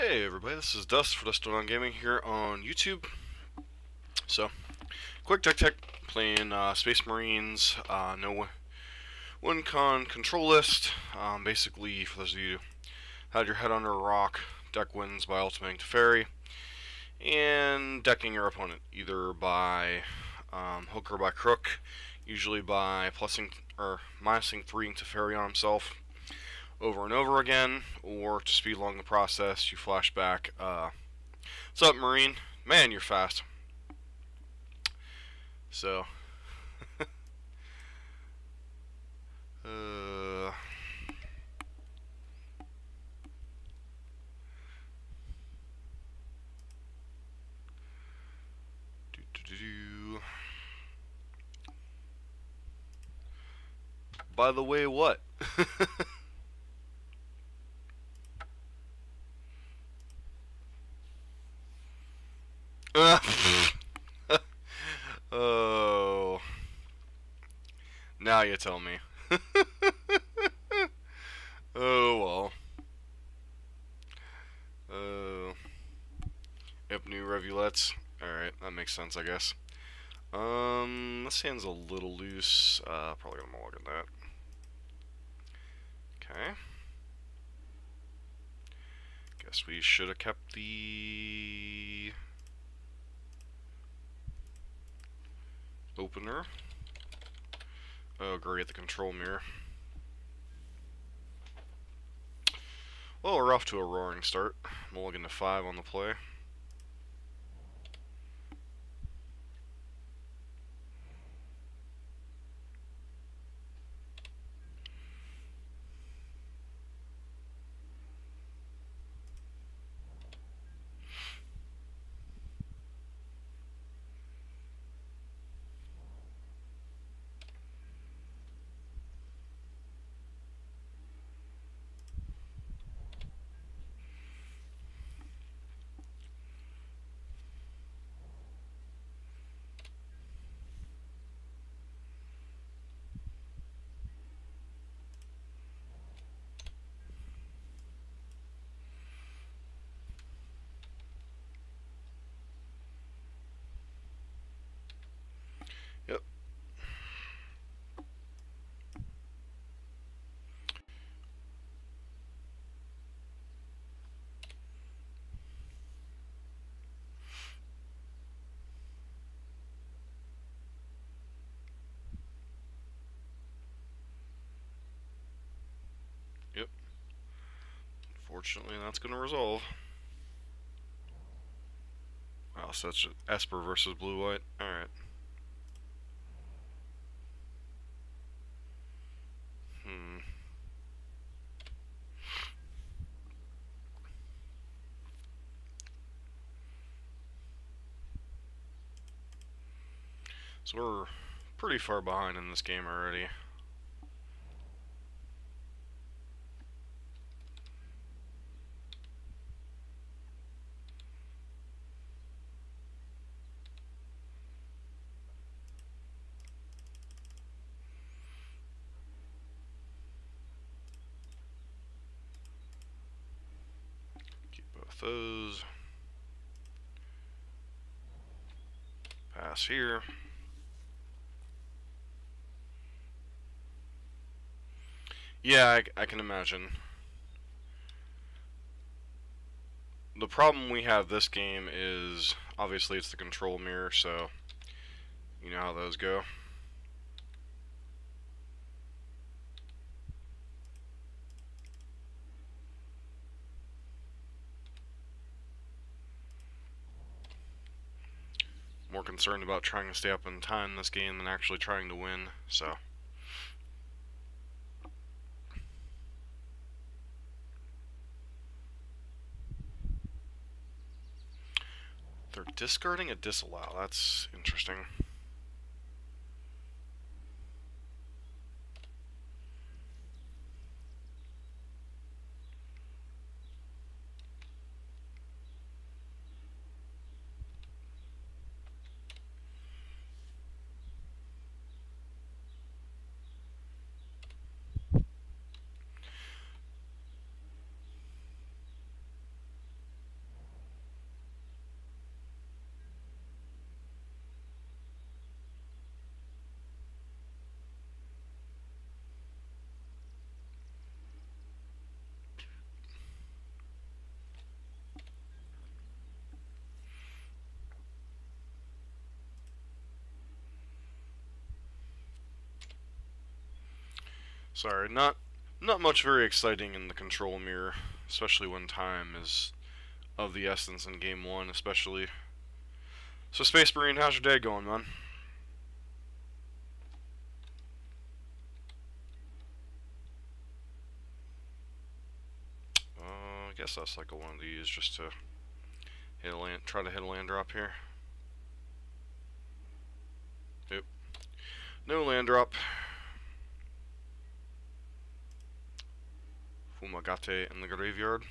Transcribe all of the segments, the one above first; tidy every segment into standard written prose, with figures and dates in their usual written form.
Hey everybody, this is Dust for Dust on Gaming here on YouTube. So, quick tech, playing Space Marines, no win con control list. Basically, for those of you who had your head under a rock, deck wins by ultimating Teferi, and decking your opponent, either by hook or by crook, usually by plusing or minusing 3 Teferi on himself over and over again, or to speed along the process, you flash back, what's up, Marine? Man, you're fast. So, uh, by the way, what? Oh, now you tell me. Oh well. Uh, yep, new revulets. Alright, that makes sense, I guess. This hand's a little loose. Probably gonna mulligan that. Okay. Guess we should have kept the opener. Oh, great, the control mirror. Well, we're off to a roaring start. Mulligan to 5 on the play. Yep. Yep. Fortunately, that's going to resolve. Wow, so that's Esper versus Blue-White. Alright. So we're pretty far behind in this game already. Keep both those. Pass here. Yeah, I can imagine. The problem we have this game is, obviously it's the control mirror, so you know how those go. More concerned about trying to stay up in time this game than actually trying to win, so. They're discarding a disallow. That's interesting. Sorry, not much very exciting in the control mirror, especially when time is of the essence in game 1, especially. So Space Marine, how's your day going, man? I guess I'll cycle one of these just to hit a land, try to hit a land drop here. Nope. No land drop. Fumagate in the graveyard.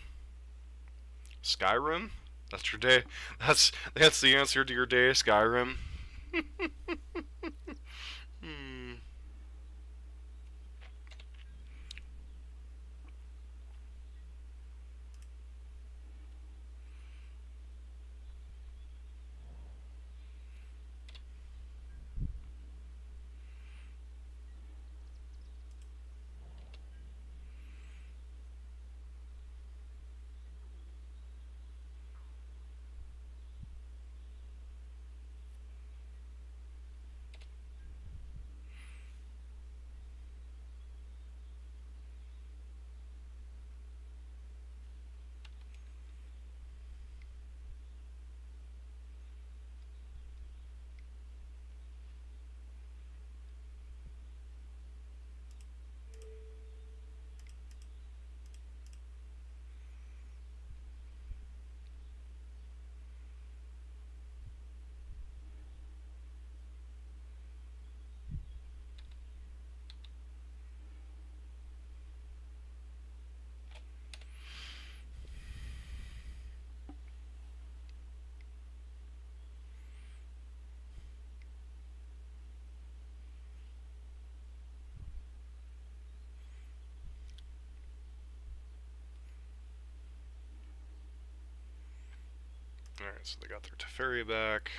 Skyrim? That's your day. That's the answer to your day, Skyrim. Hmm. Alright, so they got their Teferi back.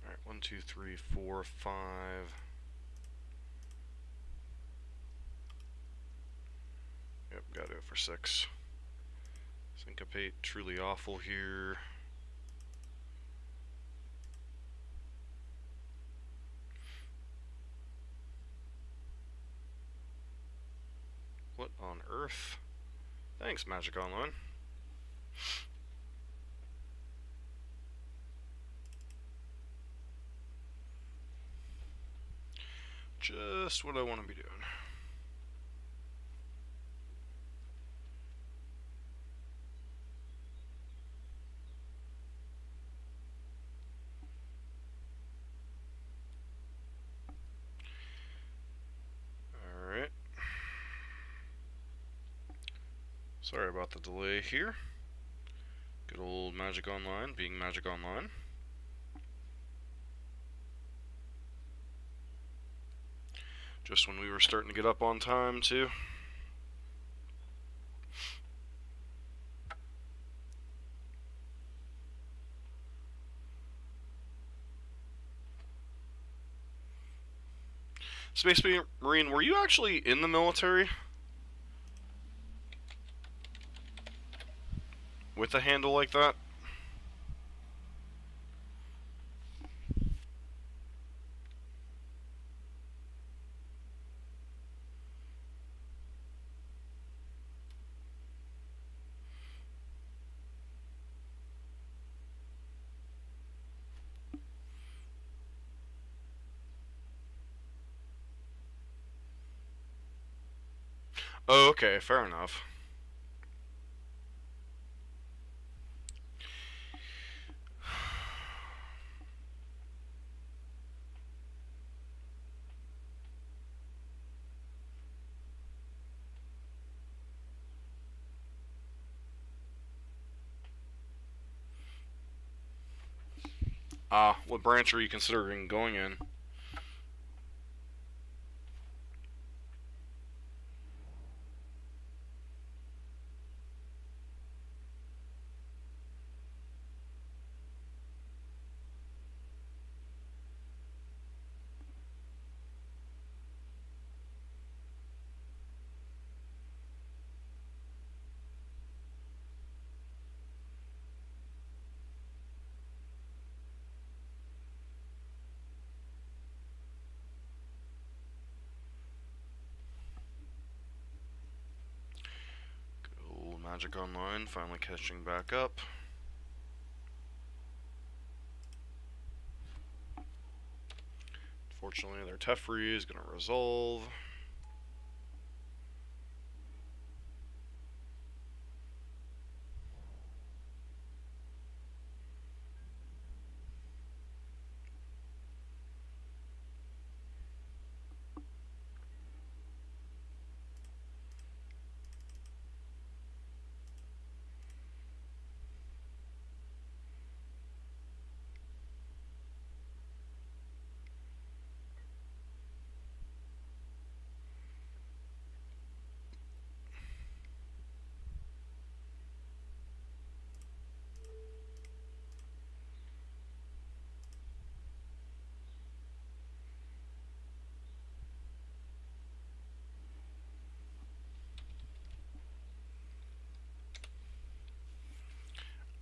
Alright, 1, 2, 3, 4, 5. Yep, got it for 6. Syncopate, truly awful here. What on earth? Thanks, Magic Online. Just what I want to be doing. Alright. Sorry about the delay here. Good old Magic Online being Magic Online. Just when we were starting to get up on time, too. Space Marine, were you actually in the military? With a handle like that? Oh, okay, fair enough. What branch are you considering going in? Magic Online finally catching back up. Fortunately, their Teferi is going to resolve.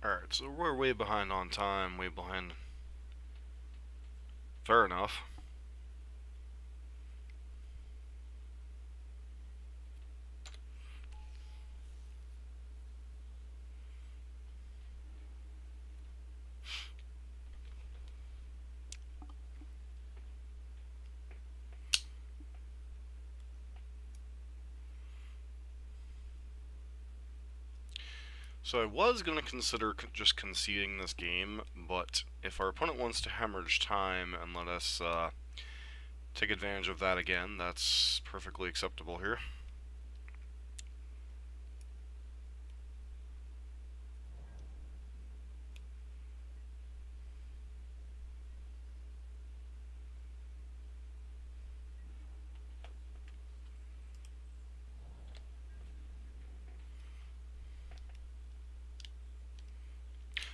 Alright, so we're way behind on time, way behind. Fair enough. So I was going to consider just conceding this game, but if our opponent wants to hemorrhage time and let us take advantage of that again, that's perfectly acceptable here.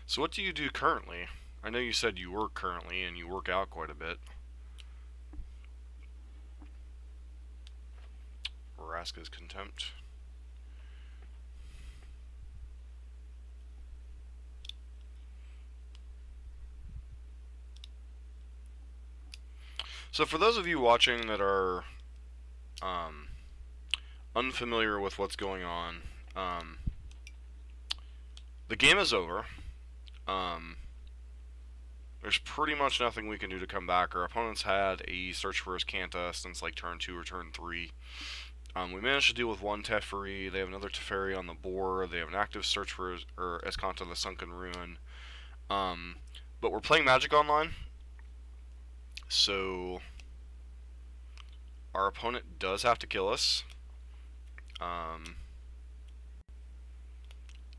So what do you do currently? I know you said you work currently, and you work out quite a bit. Raska's Contempt. So for those of you watching that are unfamiliar with what's going on, the game is over. There's pretty much nothing we can do to come back. Our opponent's had a search for his Kanta since like turn 2 or turn 3. We managed to deal with one Teferi. They have another Teferi on the board. They have an active search for his, or Escanta the Sunken Ruin. But we're playing Magic Online, so our opponent does have to kill us.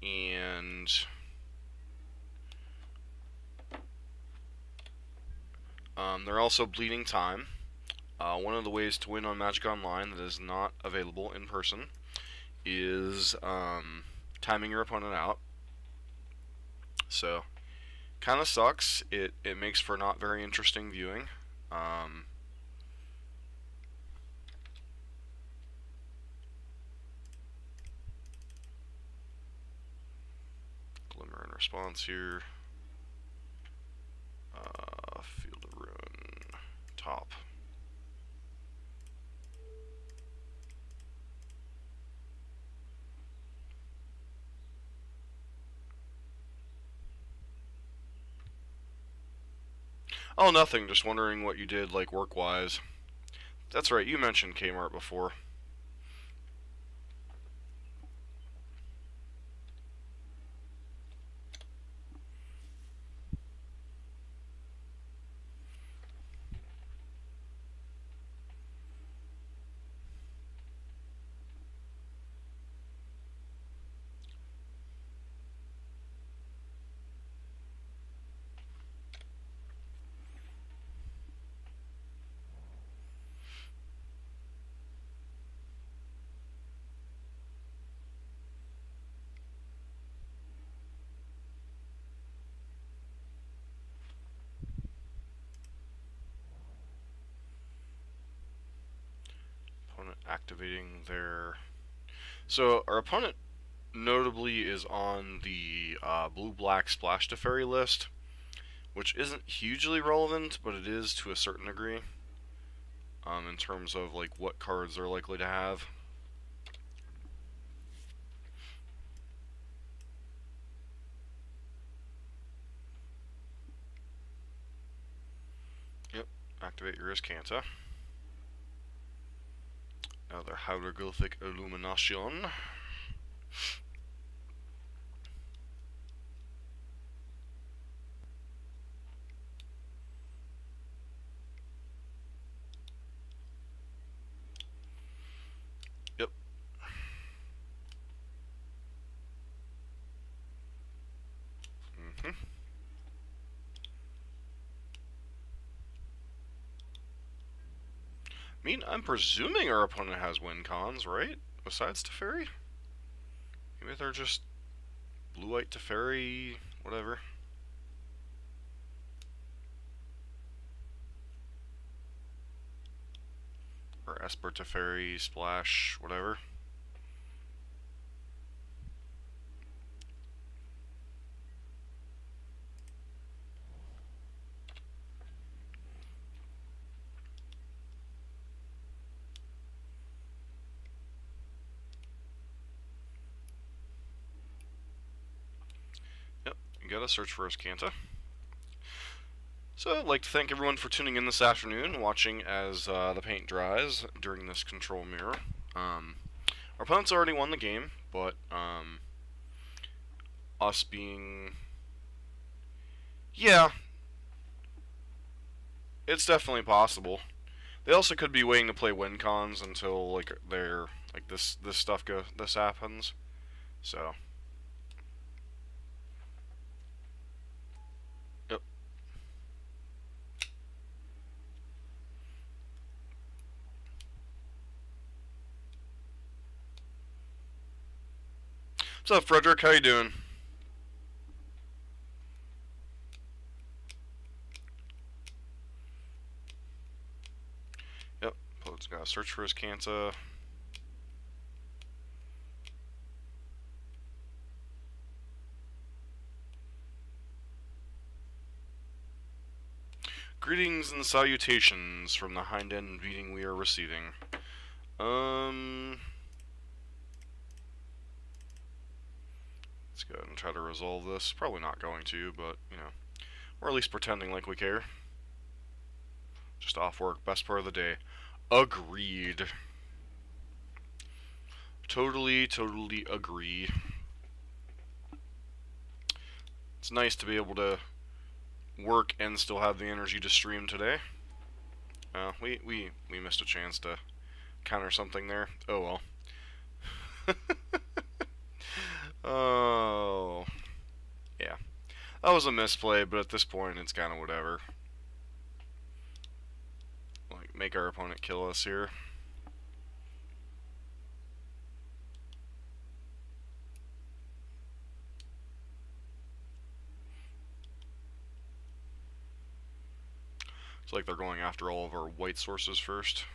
And they're also bleeding time. One of the ways to win on Magic Online that is not available in person is timing your opponent out. So, kind of sucks. It makes for not very interesting viewing. Glimmer in response here. Field of Ruin. Top. Oh, nothing. Just wondering what you did, like, work-wise. That's right, you mentioned Kmart before. Opponent activating their... So, our opponent notably is on the blue-black Splash Teferi list, which isn't hugely relevant, but it is to a certain degree, in terms of like what cards they're likely to have. Activate your Riscanta. Another Hieroglyphic Illumination. Yep. I mean, I'm presuming our opponent has win cons, right? Besides Teferi? Maybe they're just blue-white Teferi, whatever. Or Esper Teferi, Splash, whatever. Yep, you gotta search for Riscanta. So I'd like to thank everyone for tuning in this afternoon, watching as the paint dries during this control mirror. Our opponent's already won the game, but us being... Yeah, it's definitely possible. They also could be waiting to play win cons until like they're like this happens. So yep. What's up, Frederick? How you doing? Yep. Opponent's gotta search for Riscanta. Greetings and salutations from the hind end meeting we are receiving. Let's go ahead and try to resolve this. Probably not going to, but, you know, we're at least pretending like we care. Just off work, best part of the day. Agreed. Totally agree. It's nice to be able to work and still have the energy to stream today. We missed a chance to counter something there. Oh well. Oh. Yeah. That was a misplay, but at this point it's kind of whatever. Like, make our opponent kill us here. It's like they're going after all of our white sources first.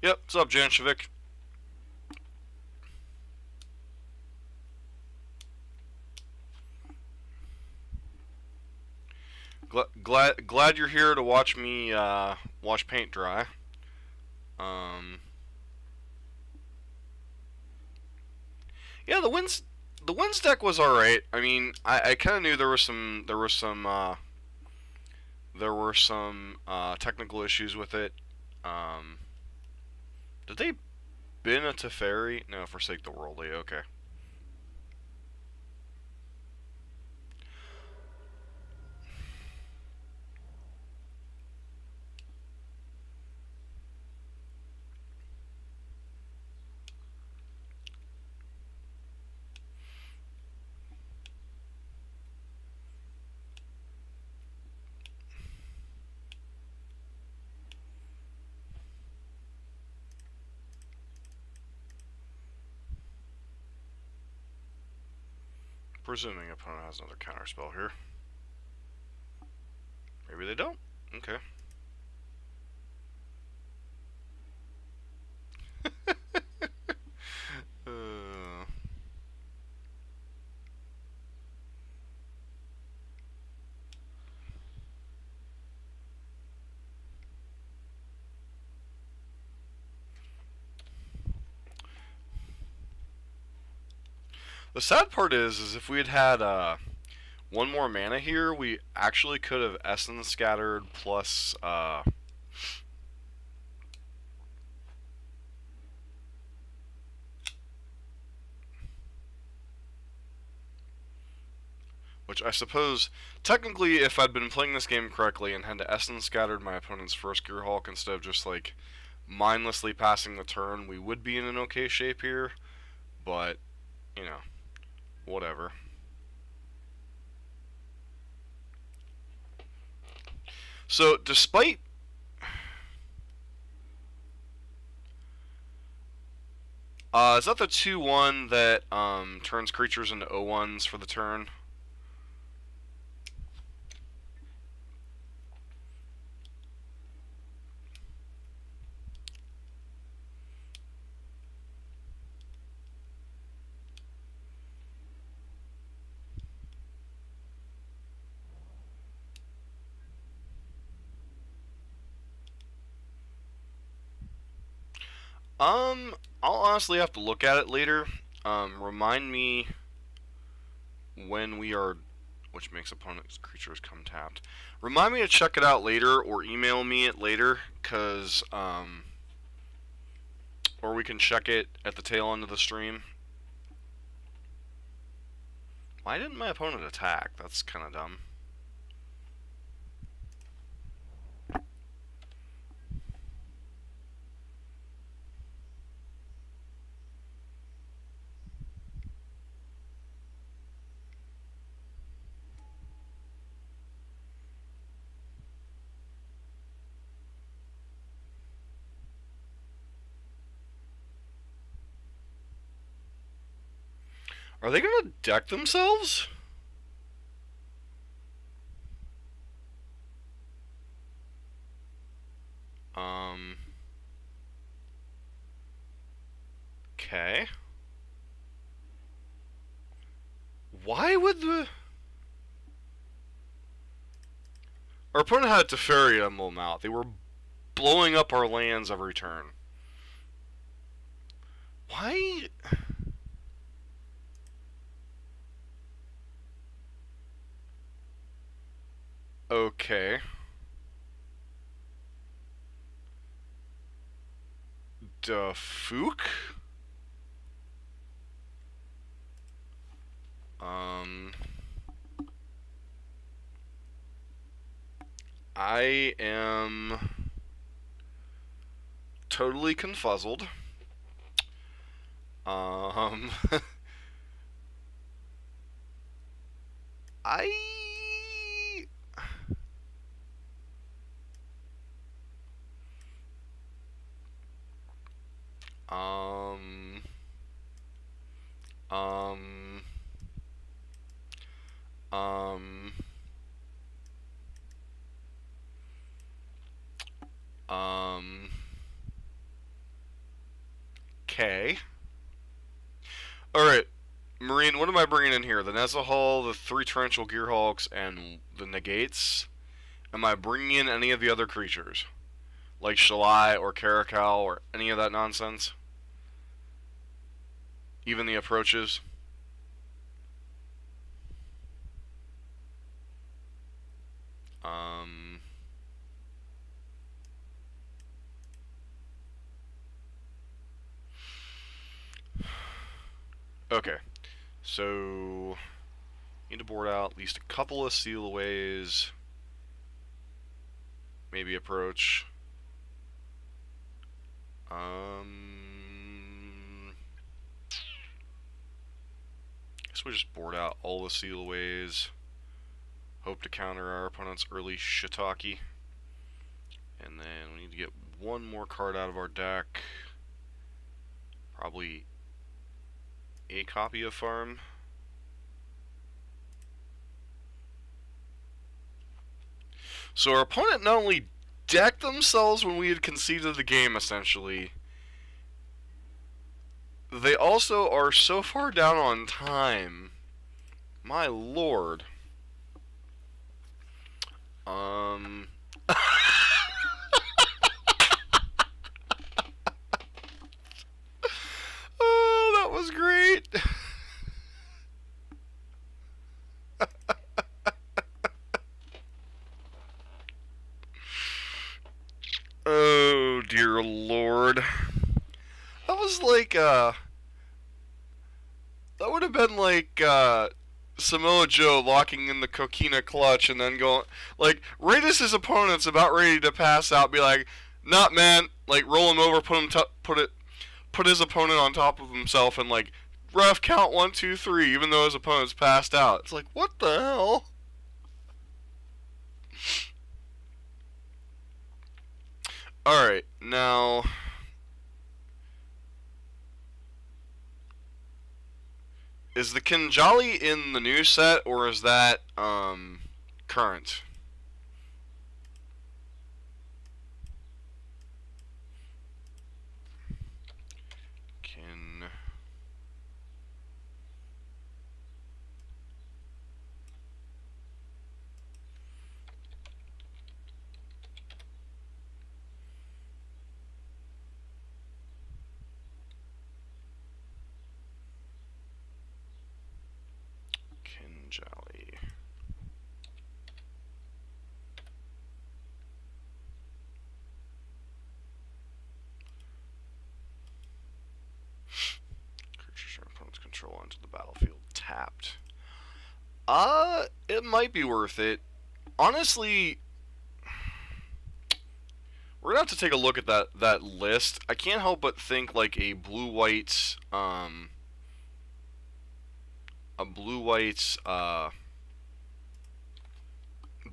Yep, what's up, Janshevik? Glad you're here to watch me watch paint dry. Yeah, the wins deck was all right. I mean, I kind of knew there were some technical issues with it. Did they bin a Teferi? No, Forsake the Worldly. Okay. Presuming opponent has another counterspell here. Maybe they don't. Okay. The sad part is if we had had one more mana here, we actually could have Essence Scattered plus which I suppose, technically, if I'd been playing this game correctly and had to Essence Scattered my opponent's first Gearhulk instead of just, like, mindlessly passing the turn, we would be in an okay shape here. But, you know, whatever. So, despite... is that the 2-1 that turns creatures into 0-1s for the turn? I'll honestly have to look at it later. Remind me when we are, which makes opponent's creatures come tapped. Remind me to check it out later, or email me it later, cause or we can check it at the tail end of the stream. Why didn't my opponent attack? That's kind of dumb. Are they gonna deck themselves? Okay. Why would the... Our opponent had a Teferi emblem out. They were blowing up our lands every turn. Why... Okay. Da Fook? I am totally confuzzled. I... Okay. Alright, Marine, what am I bringing in here? The Nezahal, the 3 Torrential Gearhulks, and the Negates? Am I bringing in any of the other creatures? Like Shalai or Caracal or any of that nonsense? Even the approaches? Okay, so need to board out at least a couple of seal aways, maybe approach. Guess we just board out all the seal aways. Hope to counter our opponent's early shiitake. And then we need to get one more card out of our deck. Probably a copy of Farm. So our opponent not only decked themselves when we had conceded the game, essentially, they also are so far down on time. My lord. Oh, that was great. dear lord. That was like, that would have been like, Samoa Joe locking in the coquina clutch and then going, like, right as his opponent's about ready to pass out, be like, "Not man," like roll him over, put his opponent on top of himself, and like, ref count 1, 2, 3, even though his opponent's passed out. It's like, what the hell? All right, now. Is the Kinjali in the new set, or is that, current? Kinjali. Creatures your opponent's control onto the battlefield tapped. It might be worth it. Honestly, we're gonna have to take a look at that list. I can't help but think like a blue-white,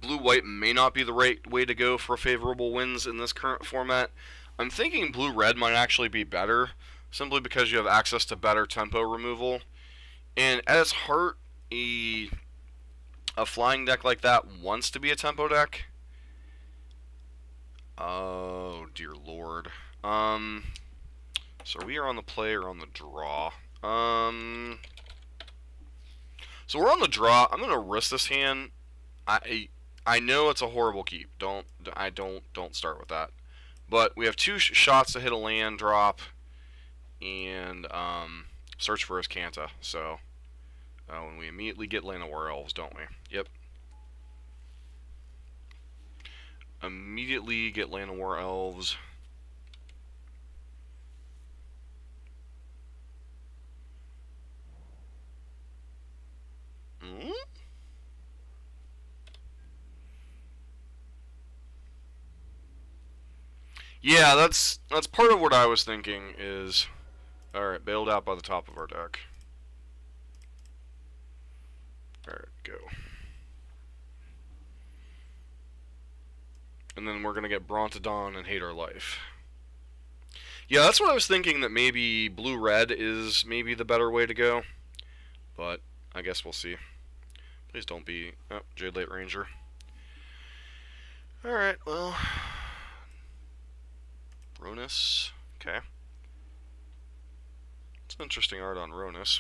blue-white may not be the right way to go for favorable wins in this current format. I'm thinking blue-red might actually be better, simply because you have access to better tempo removal. And at its heart, a flying deck like that wants to be a tempo deck. Oh, dear lord. So we are on the play or on the draw? So we're on the draw. I'm gonna risk this hand. I know it's a horrible keep. Don't start with that. But we have two shots to hit a land drop and search for his Kanta. So when we immediately get Land of War Elves, don't we? Yep. Immediately get Land of War Elves. Hmm? Yeah, that's part of what I was thinking is, alright, bailed out by the top of our deck. Alright, go. And then we're gonna get Brontodon and hate our life. Yeah, that's what I was thinking, that maybe blue-red is maybe the better way to go. But I guess we'll see. Please don't be... Oh, Jade Late Ranger. Alright, well... Ronus. Okay. It's an interesting art on Ronus.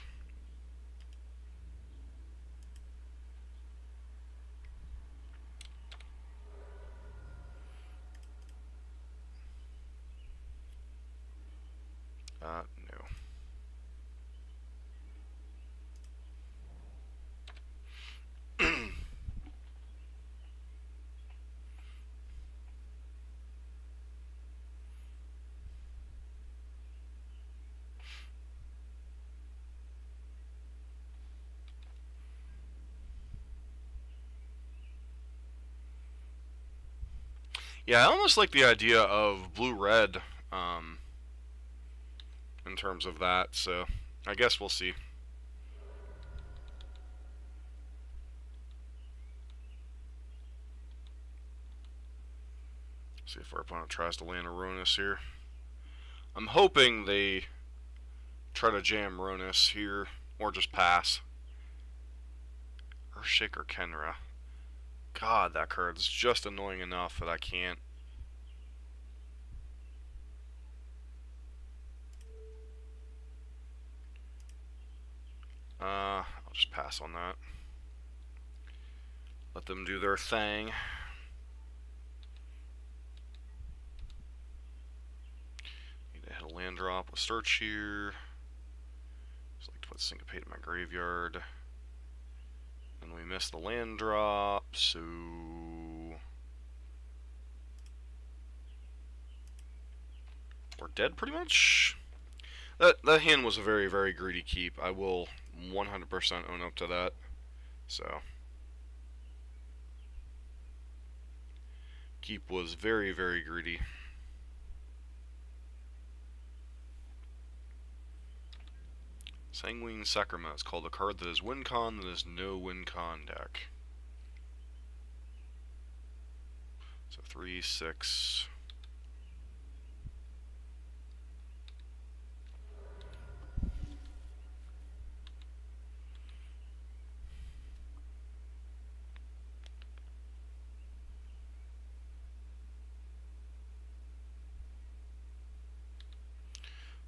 No. Yeah, I almost like the idea of blue-red, in terms of that, so I guess we'll see. See if our opponent tries to land a Ronus here. I'm hoping they try to jam Ronus here, or just pass. Earthshaker Kenra. God, that card's just annoying enough that I can't. I'll just pass on that. Let them do their thing. Need to hit a land drop with Search here. Just like to put Syncopate in my graveyard. And we missed the land drop, so... we're dead pretty much. That hand was a very, very greedy keep. I will 100% own up to that. So, keep was very, very greedy. Sanguine Sacrament is called a card that is win con that is no win con deck. So 3, 6.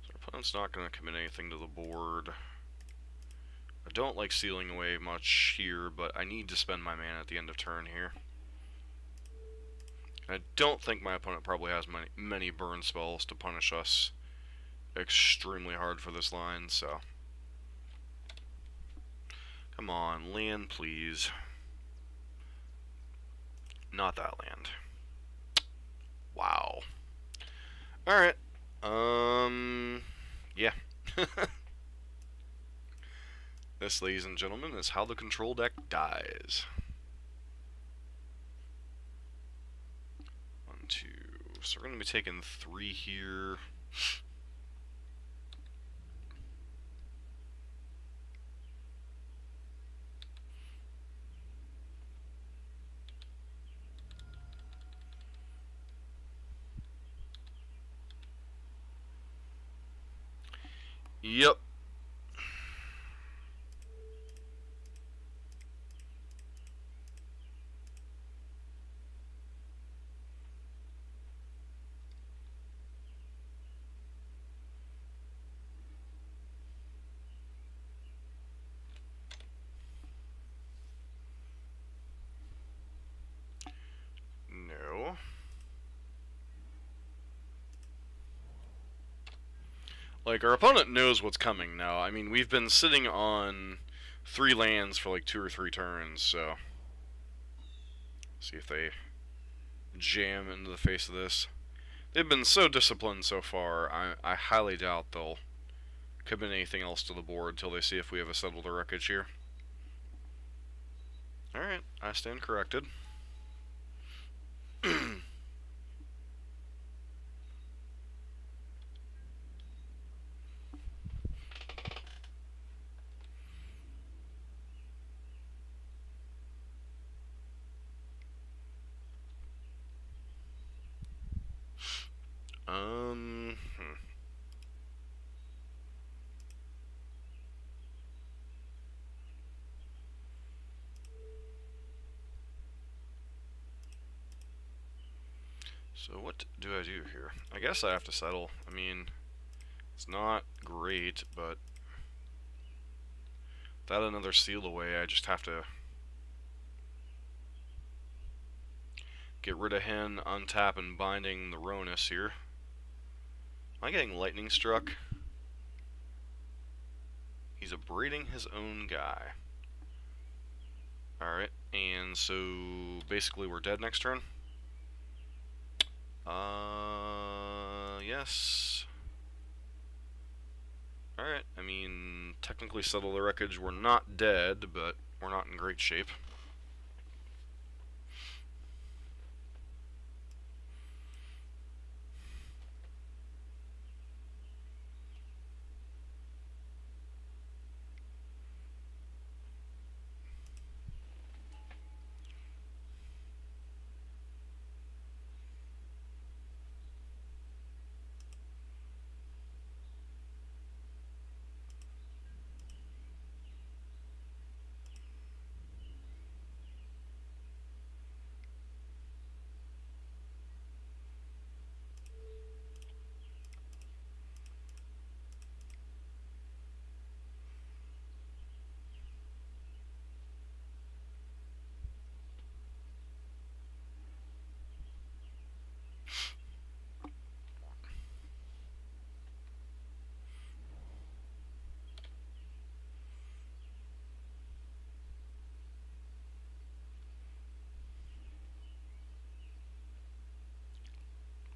So our opponent's not going to commit anything to the board. I don't like sealing away much here, but I need to spend my mana at the end of turn here. I don't think my opponent probably has many burn spells to punish us extremely hard for this line, so... Come on, land, please. Not that land. Wow. Alright. Yeah. This, ladies and gentlemen, is how the control deck dies. 1, 2. So we're going to be taking 3 here. Yep. No. Like, our opponent knows what's coming now. I mean, we've been sitting on 3 lands for like 2 or 3 turns, so... See if they jam into the face of this. They've been so disciplined so far, I highly doubt they'll commit anything else to the board till they see if we have a Settle the Wreckage here. Alright, I stand corrected. So what do I do here? I guess I have to settle. I mean, it's not great, but without another seal away, I just have to get rid of Hen, untap, and binding the Ronus here. Am I getting lightning struck? He's abrading his own guy. Alright, and so basically we're dead next turn? Yes. Alright, I mean, technically Settle the Wreckage, we're not dead, but we're not in great shape.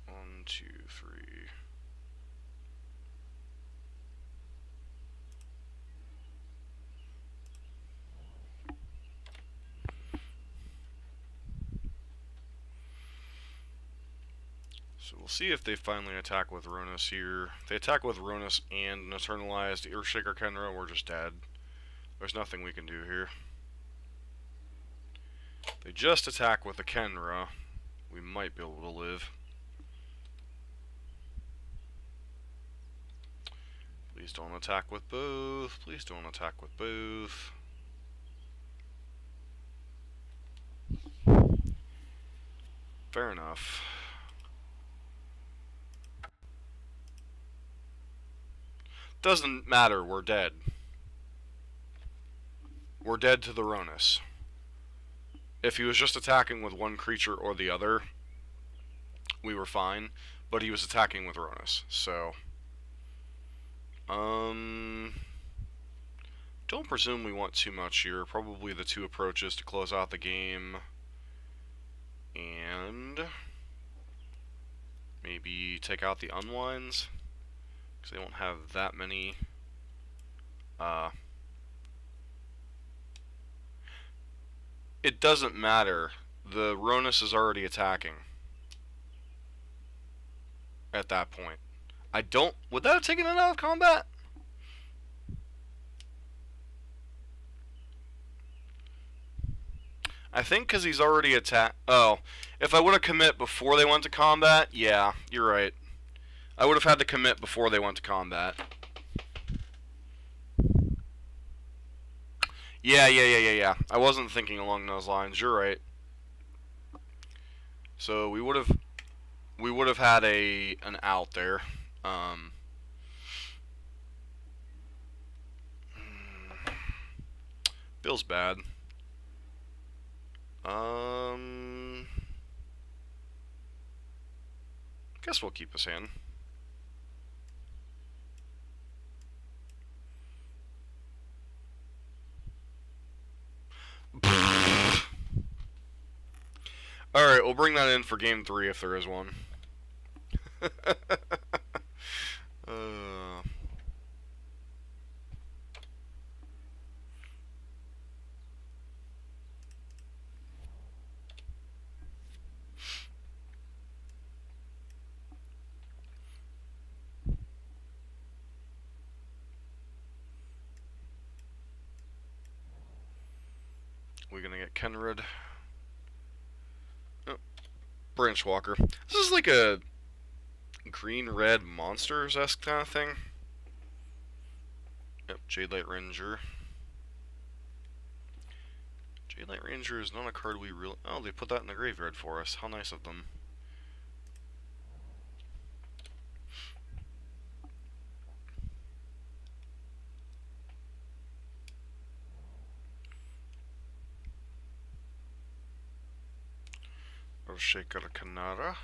One, two, three. So we'll see if they finally attack with Ronus here. If they attack with Ronus and an Eternalized Earthshaker Kenra, we're just dead. There's nothing we can do here. If they just attack with the Kenra, we might be able to live. Please don't attack with both. Please don't attack with both. Fair enough. Doesn't matter, we're dead. We're dead to the Ronus. If he was just attacking with one creature or the other, we were fine, but he was attacking with Ronus, so... don't presume we want too much here. Probably the 2 approaches to close out the game. And... maybe take out the unwinds, because they won't have that many. It doesn't matter. The Ronus is already attacking at that point. I don't... would that have taken it out of combat? I think because he's already attacked... oh, if I would have commit before they went to combat, yeah, you're right. I would have had to commit before they went to combat. Yeah. I wasn't thinking along those lines. You're right. So we would have had an out there. Feels bad. Guess we'll keep his hand. Alright, we'll bring that in for game 3 if there is one. We're gonna get Kenrid. Oh, Branch Walker. This is like a green-red monsters-esque kind of thing. Yep, Jade Light Ranger. Jade Light Ranger is not a card we really... oh, they put that in the graveyard for us. How nice of them. Shaker Canara.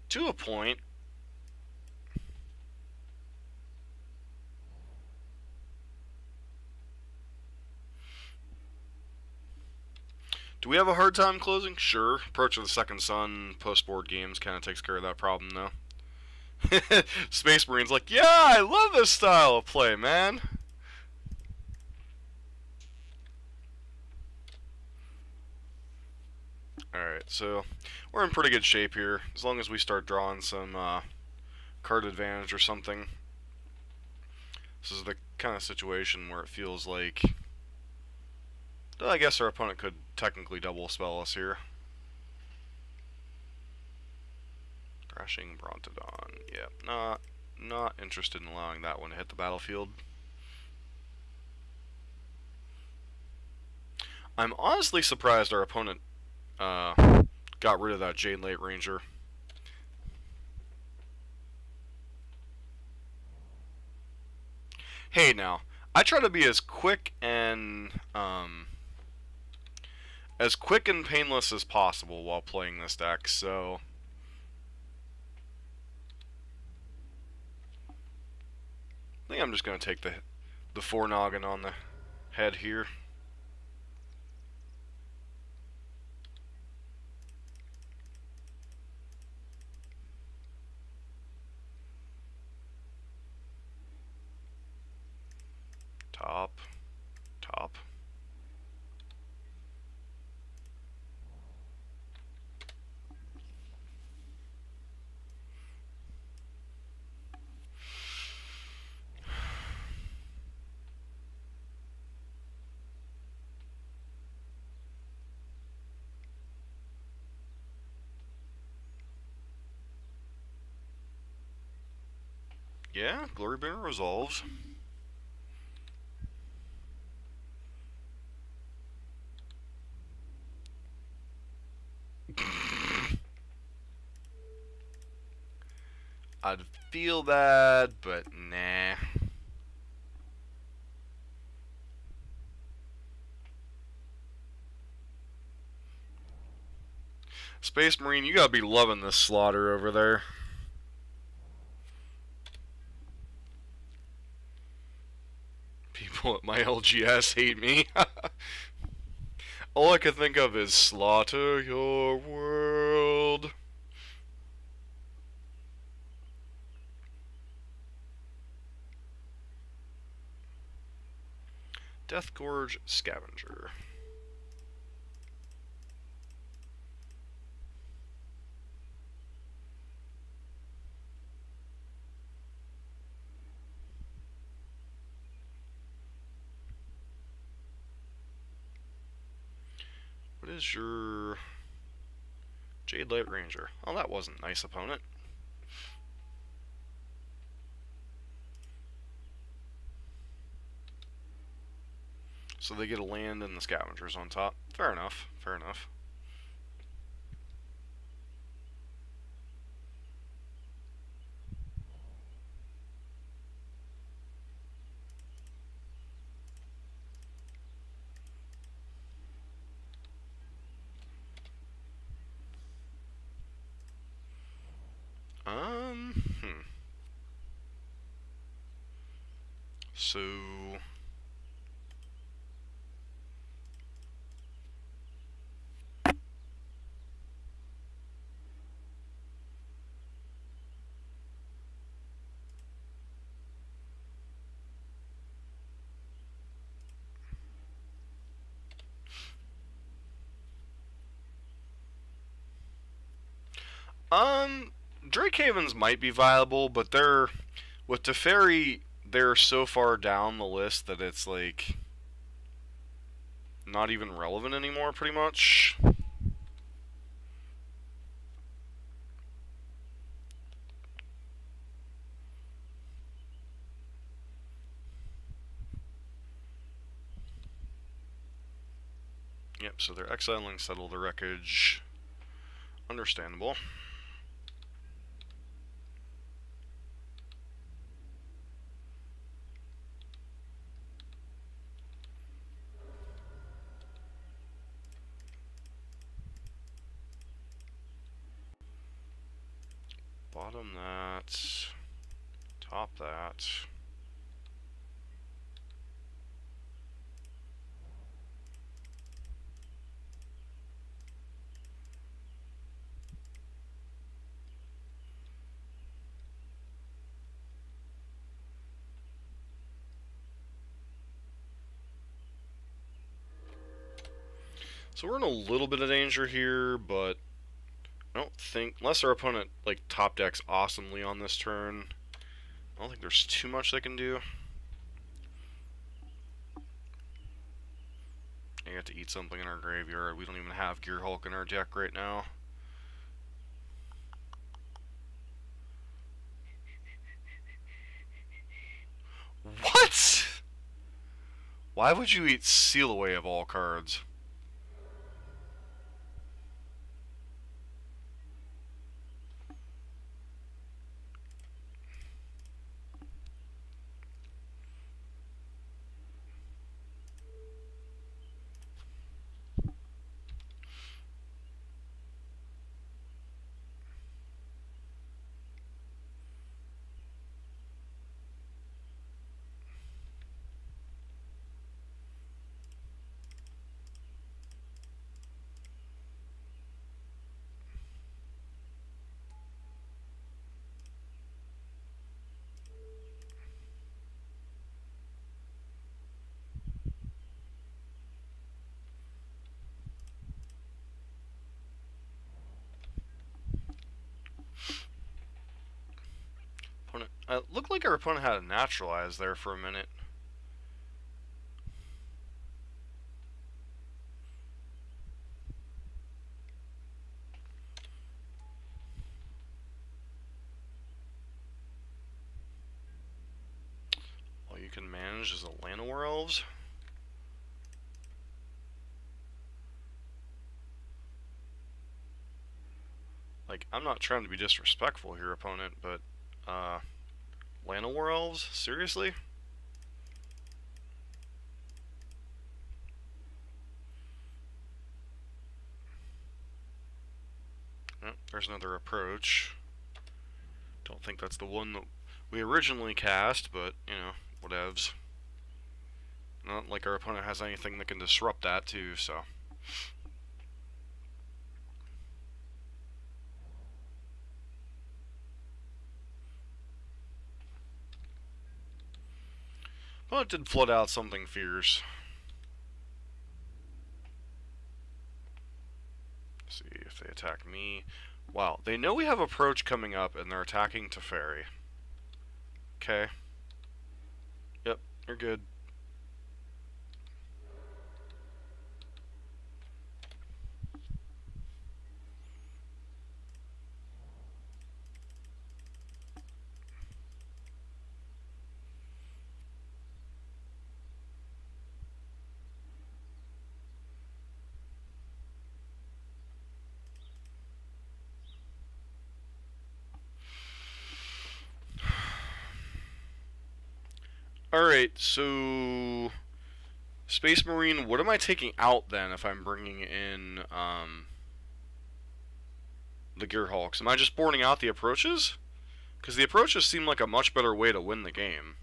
To a point. Do we have a hard time closing? Sure. Approach of the Second Sun post-board games kind of takes care of that problem, though. Space Marine's like, yeah, I love this style of play, man. Alright, so we're in pretty good shape here, as long as we start drawing some card advantage or something. This is the kind of situation where it feels like... well, I guess our opponent could technically double spell us here. Crashing Brontodon. Yeah, not interested in allowing that one to hit the battlefield. I'm honestly surprised our opponent got rid of that Jade Light Ranger. Hey now, I try to be as quick and as quick and painless as possible while playing this deck, so I think I'm just going to take the 4 noggin on the head here. Top, top. Yeah, Glory Banner resolves. I'd feel bad, but nah. Space Marine, you gotta be loving this slaughter over there. People at my LGS hate me. All I can think of is slaughter your world. Death Gorge Scavenger. What is your Jade Light Ranger? Oh, that wasn't a nice opponent. So they get a land and the Scavengers on top. Fair enough, fair enough. Hmm. So Drake Havens might be viable, but they're with Teferi, they're so far down the list that it's like not even relevant anymore, pretty much. Yep, so they're exiling Settle the Wreckage. Understandable. Bottom that. Top that. So we're in a little bit of danger here, but I don't think, unless our opponent like top decks awesomely on this turn, I don't think there's too much they can do. I got to eat something in our graveyard. We don't even have Gear Hulk in our deck right now. What? Why would you eat Seal Away of all cards? It looked like our opponent had a naturalize there for a minute. All you can manage is the Llanowar Elves. Like, I'm not trying to be disrespectful here, opponent, but, Llanowar Elves? Seriously? Oh, there's another approach. Don't think that's the one that we originally cast, but, you know, whatevs. Not like our opponent has anything that can disrupt that, too, so. Well, it did flood out something fierce. Let's see if they attack me. Wow, they know we have approach coming up, and they're attacking Teferi. Okay. Yep, you're good. Alright, so Space Marine, what am I taking out then if I'm bringing in the Gearhulks? Am I just boarding out the approaches? Because the approaches seem like a much better way to win the game.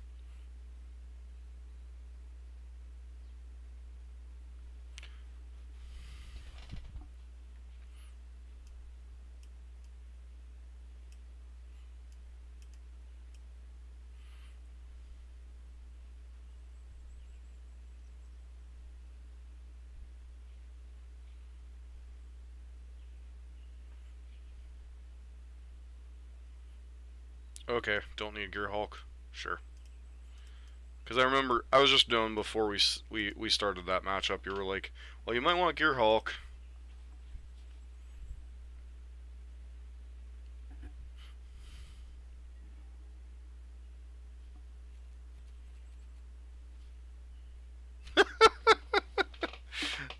Okay, don't need Gearhulk. Sure. Because I remember, I was just doing before we started that matchup, you were like, well, you might want Gearhulk.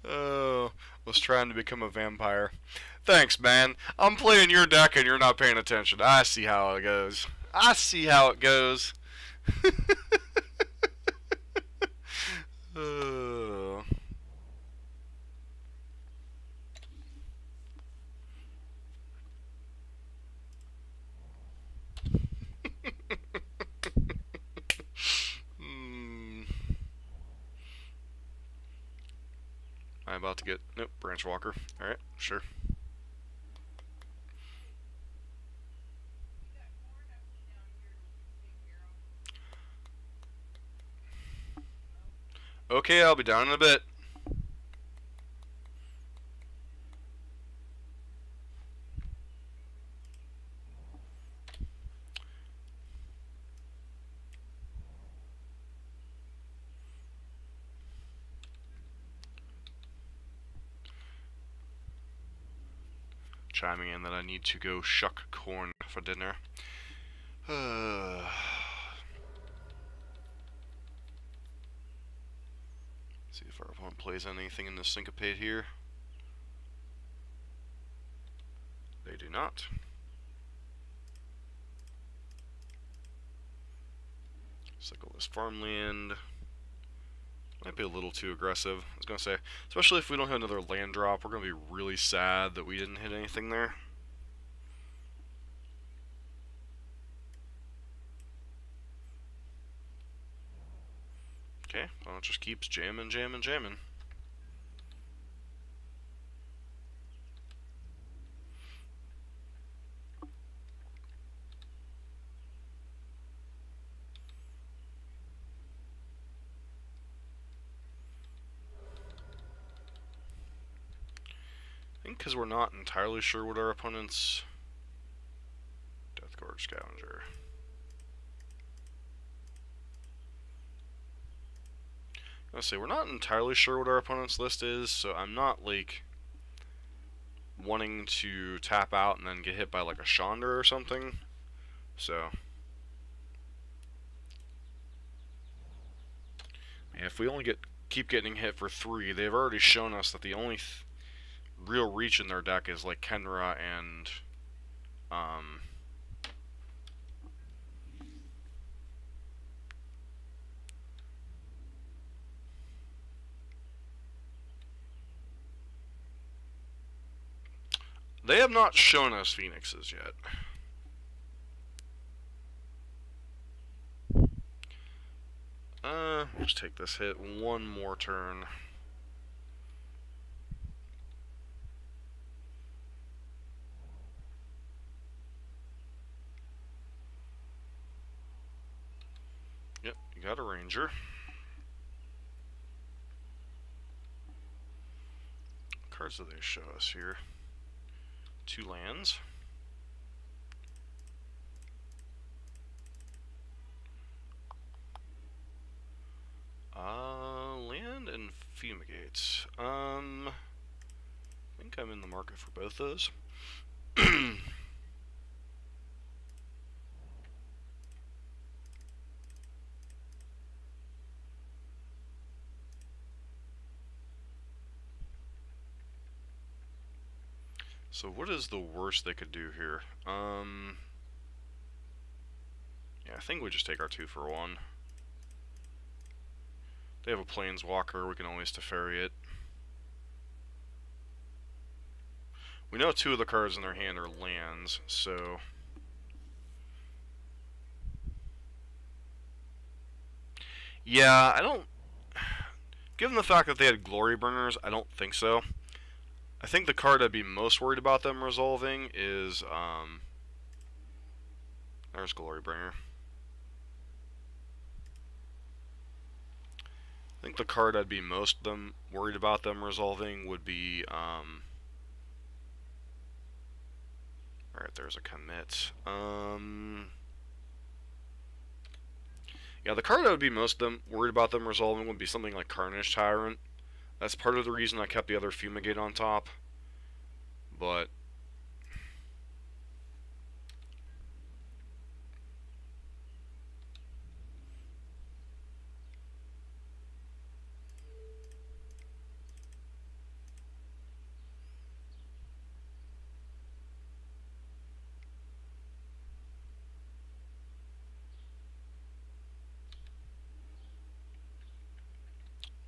Oh, was trying to become a vampire. Thanks, man. I'm playing your deck and you're not paying attention. I see how it goes. I see how it goes. Oh. I'm about to get... Nope, Branch Walker. Alright, sure. Okay, I'll be down in a bit. Chiming in that I need to go shuck corn for dinner. See if our opponent plays anything in the syncopate here. They do not. Cycle this farmland. Might be a little too aggressive. I was going to say, especially if we don't have another land drop, we're going to be really sad that we didn't hit anything there. Okay, well, it just keeps jamming, jamming, jamming. I think because we're not entirely sure what our opponent's... Deathguard Scavenger. Let's see, we're not entirely sure what our opponent's list is, so I'm not, like, wanting to tap out and then get hit by, like, a Chandra or something. So, if we only keep getting hit for 3, they've already shown us that the only real reach in their deck is, like, Kenra and, they have not shown us Phoenixes yet. Just take this hit one more turn. Yep, you got a Ranger. What cards do they show us here? 2 lands. Land and Fumigates. I think I'm in the market for both those. So what is the worst they could do here? Yeah, I think we just take our 2 for 1. They have a Planeswalker, we can always Teferi it. We know 2 of the cards in their hand are lands, so... Yeah, I don't... Given the fact that they had Glory Bringers, I don't think so. I think the card I'd be most worried about them resolving is, there's Glory Bringer. I think the card I'd be most worried about them resolving would be, alright, there's a commit. Yeah, the card I would be most worried about them resolving would be something like Carnage Tyrant. That's part of the reason I kept the other Fumigate on top. But...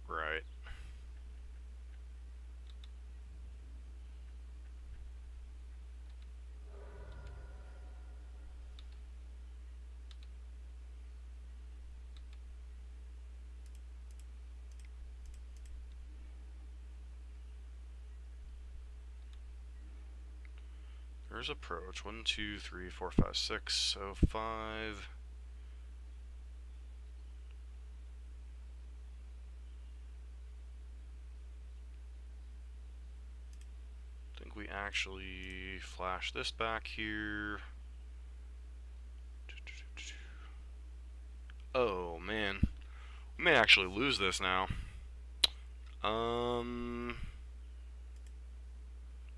Right. There's approach. 1, 2, 3, 4, 5, 6. So 5. I think we actually flash this back here. Oh man, we may actually lose this now.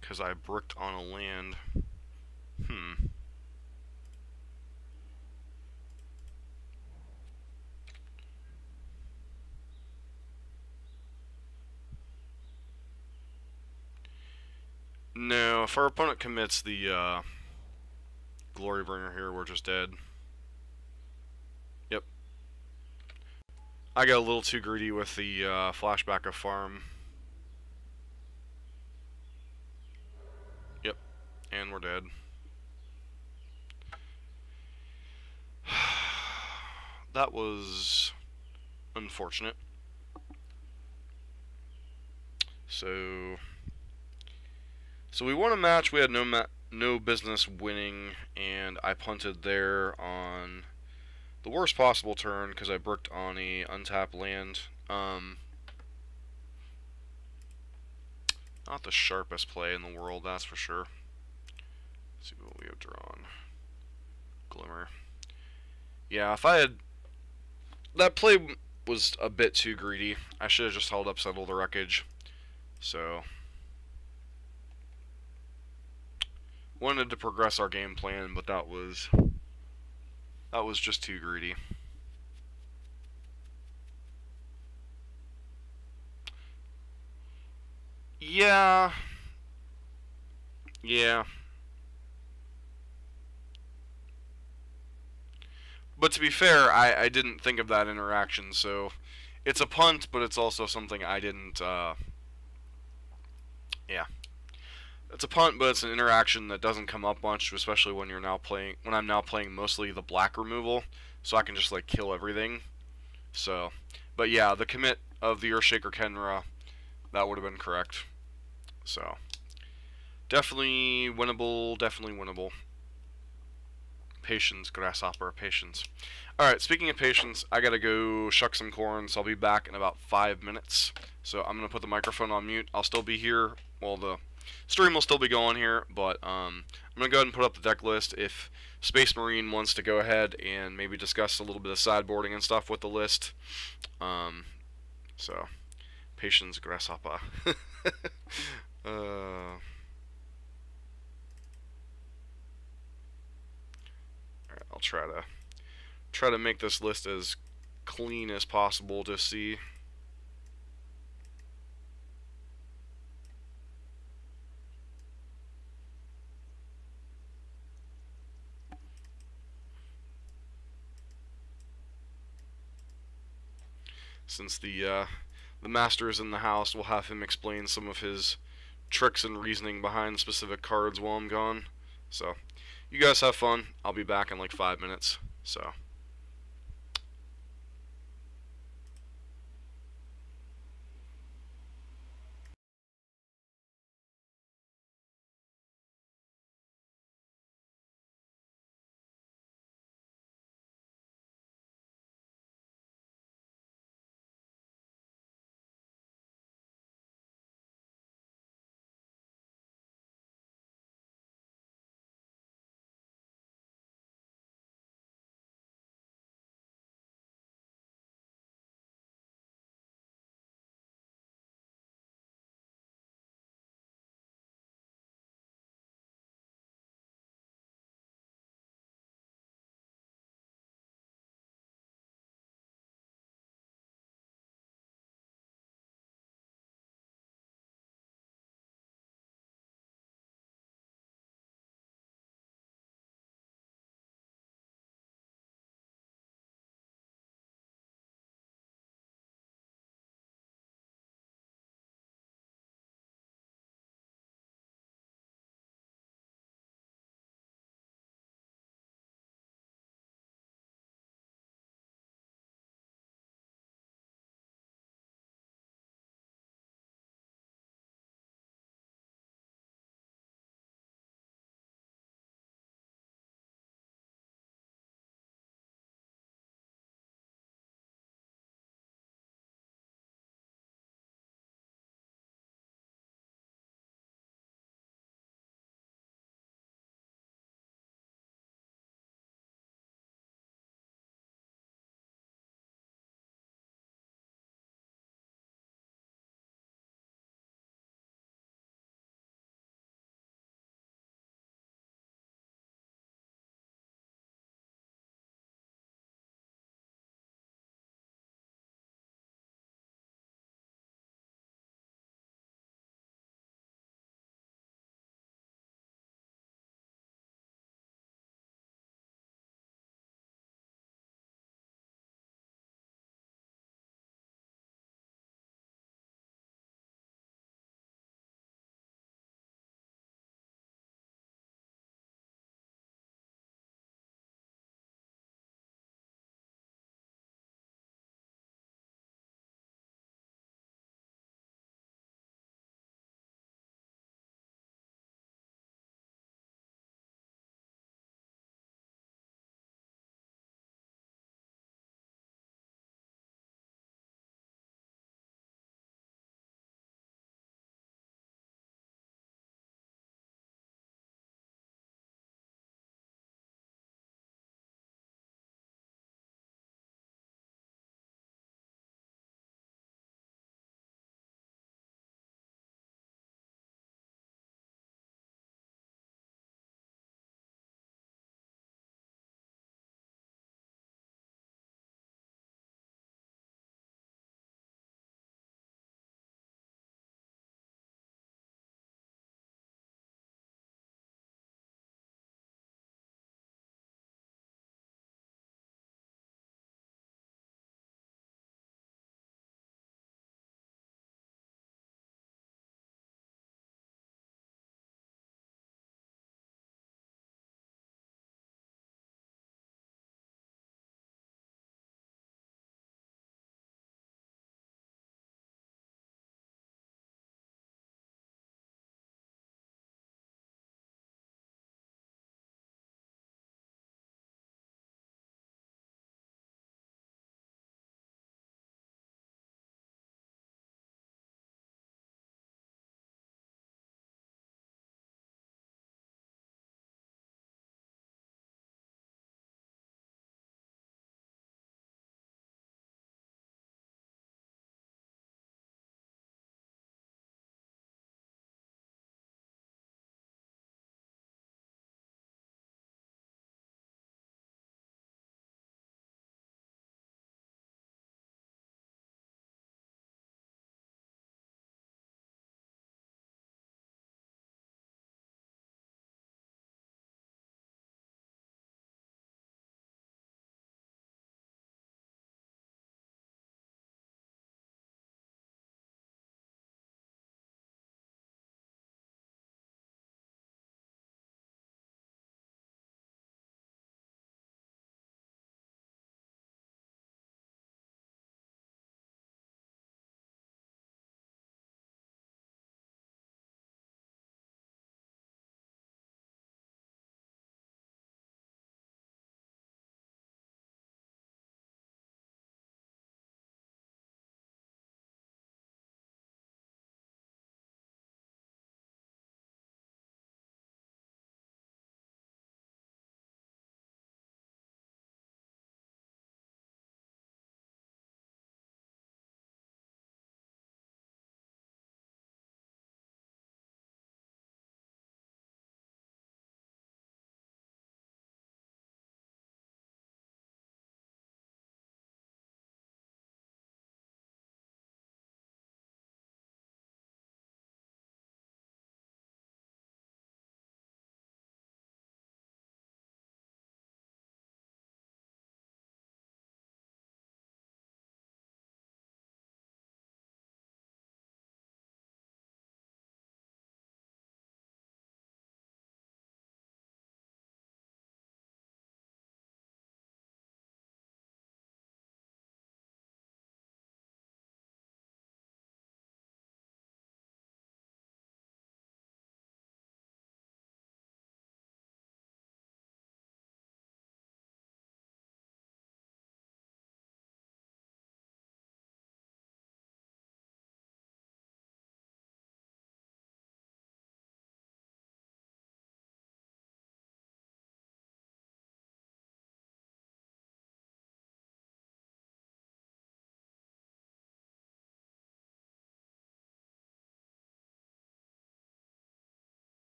Because I bricked on a land. No, if our opponent commits the Glory Bringer here, we're just dead. Yep. I got a little too greedy with the flashback of farm. Yep. And we're dead. That was unfortunate. So we won a match we had no business winning, and I punted there on the worst possible turn because I bricked on a untapped land. Not the sharpest play in the world, that's for sure. Let's see what we have drawn. Glimmer. Yeah, if I had... That play was a bit too greedy. I should have just held up Settle the Wreckage. So, wanted to progress our game plan, but that was just too greedy. Yeah. Yeah. But to be fair, I didn't think of that interaction, so it's a punt, but it's also something I didn't, yeah. It's a punt, but it's an interaction that doesn't come up much, especially when I'm now playing mostly the black removal, so I can just, like, kill everything. So, but yeah, the commit of the Earthshaker Kenra, that would have been correct. So, definitely winnable, definitely winnable. Patience, Grasshopper, patience. Alright, speaking of patience, I gotta go shuck some corn, so I'll be back in about 5 minutes. So I'm gonna put the microphone on mute. I'll still be here, well, the stream will still be going here, but I'm gonna go ahead and put up the deck list. If Space Marine wants to go ahead and maybe discuss a little bit of sideboarding and stuff with the list. So, patience, Grasshopper. uh... I'll try to make this list as clean as possible to see. Since the master is in the house, we'll have him explain some of his tricks and reasoning behind specific cards while I'm gone. So, you guys have fun. I'll be back in like 5 minutes. So.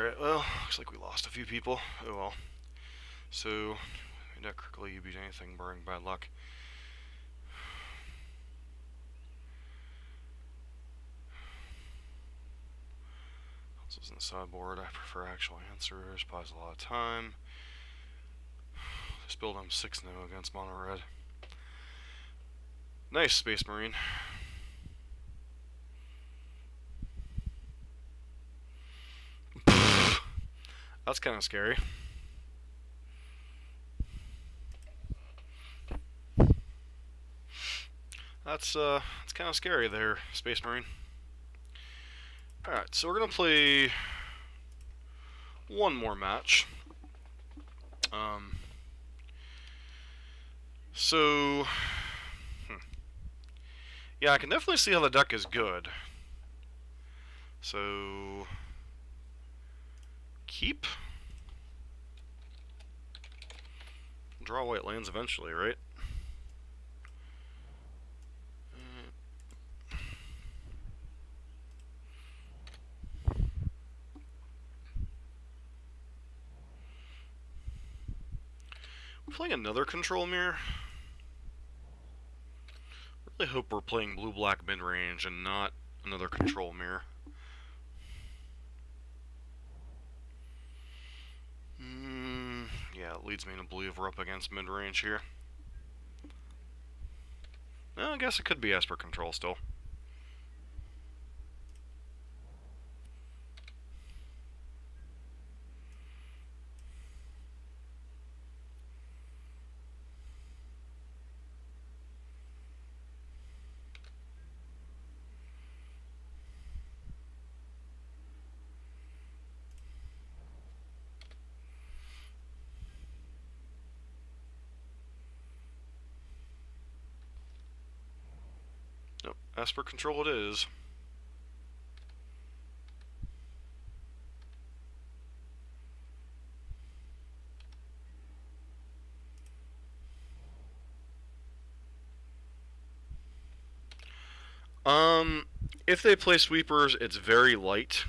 Alright, well, looks like we lost a few people. Oh well. So, not critically you beat anything, barring bad luck. This isn't the sideboard. I prefer actual answers. Buys a lot of time. This build I'm 6-0 against mono red. Nice, Space Marine. That's kind of scary. That's kind of scary there, Space Marine. Alright, so we're gonna play one more match. Yeah, I can definitely see how the deck is good. So, keep. Draw white lands eventually, right? Playing another control mirror. Really hope we're playing blue-black mid-range and not another control mirror. Yeah, it leads me to believe we're up against mid-range here. Well, I guess it could be Esper control still. Nope, Esper control it is. If they play sweepers, it's very light.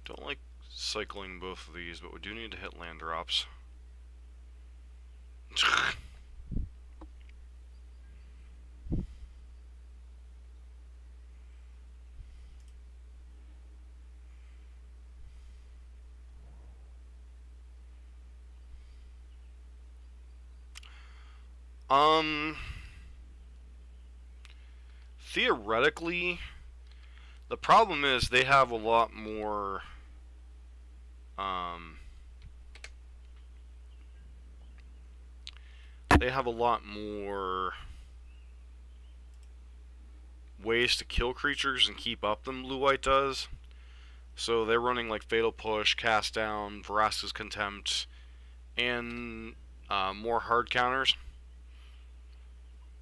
Don't like cycling both of these, but we do need to hit land drops. Theoretically, the problem is they have a lot more ways to kill creatures and keep up than blue-white does. So they're running like Fatal Push, Cast Down, Vraska's Contempt, and more hard counters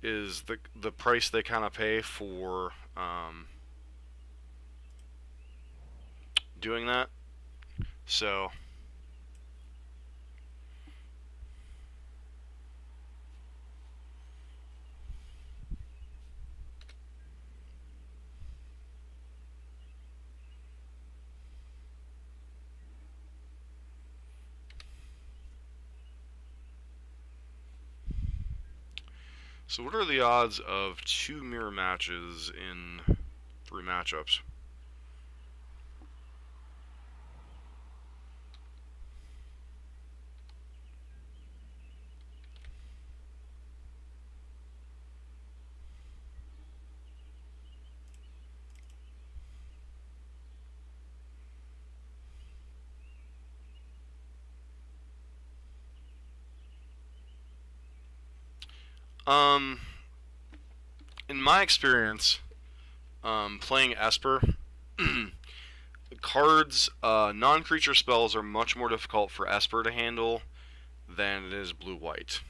is the price they kind of pay for doing that. So what are the odds of 2 mirror matches in 3 matchups? In my experience, playing Esper, cards, non-creature spells are much more difficult for Esper to handle than it is blue-white.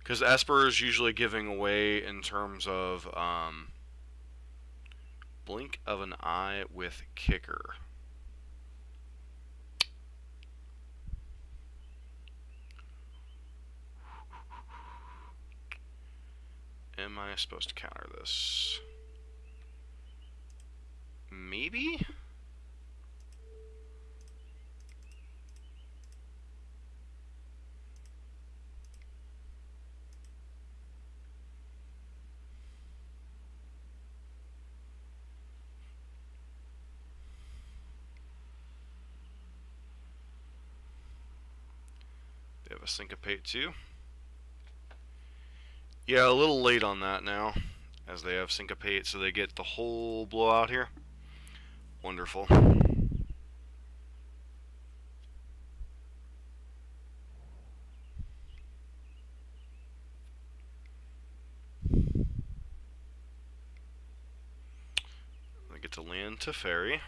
Because Esper is usually giving away in terms of blink of an eye with kicker. Am I supposed to counter this? Maybe? They have a syncopate too. Yeah, a little late on that now, as they have syncopate, so they get the whole blowout here. Wonderful. They get to land to Fairy.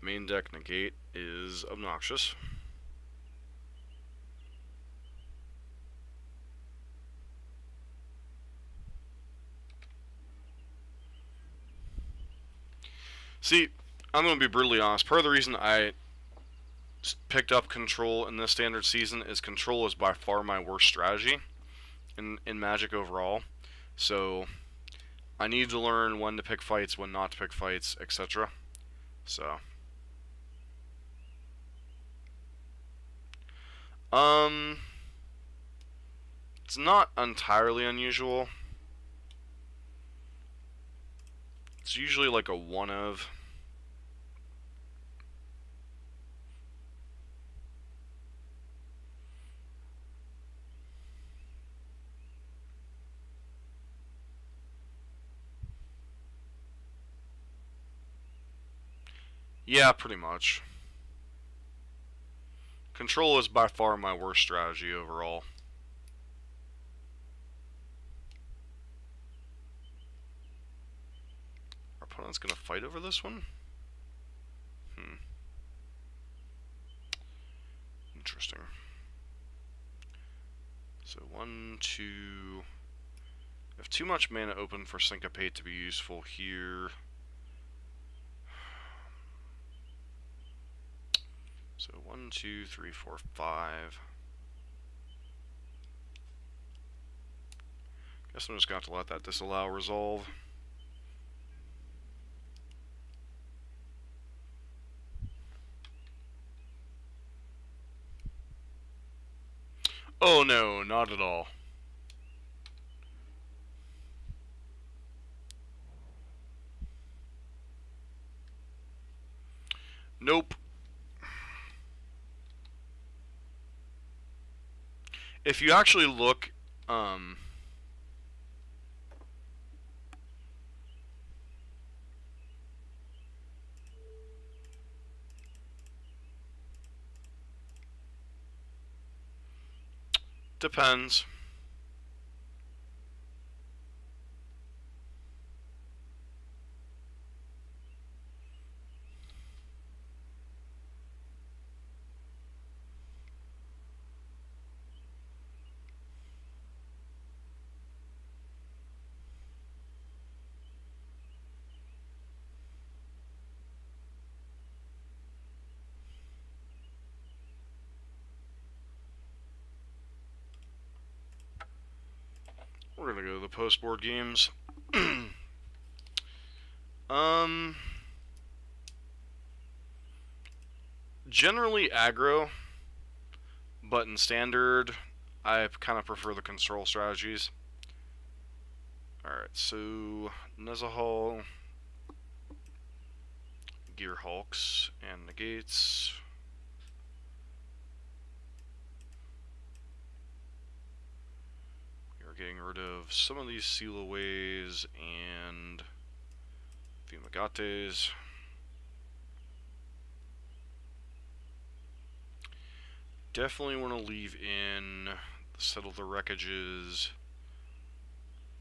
Main deck negate is obnoxious. See, I'm going to be brutally honest. Part of the reason I picked up Control in this standard season is Control is by far my worst strategy in Magic overall. So I need to learn when to pick fights, when not to pick fights, etc. So it's not entirely unusual. It's usually like a one of. Yeah, pretty much. Control is by far my worst strategy overall. Our opponent's gonna fight over this one? Interesting. So 1, 2... I have too much mana open for Syncopate to be useful here. So 1, 2, 3, 4, 5. Guess I'm just going to have to let that disallow resolve. Oh no, not at all. Nope. If you actually look, depends. We're gonna go to the post-board games. Generally aggro, but in standard, I kind of prefer the control strategies. Alright, so Nezahal, Gear Hulks, and Negates. we're getting rid of some of these Sealaways and Fumagates. Definitely want to leave in Settle the Wreckages.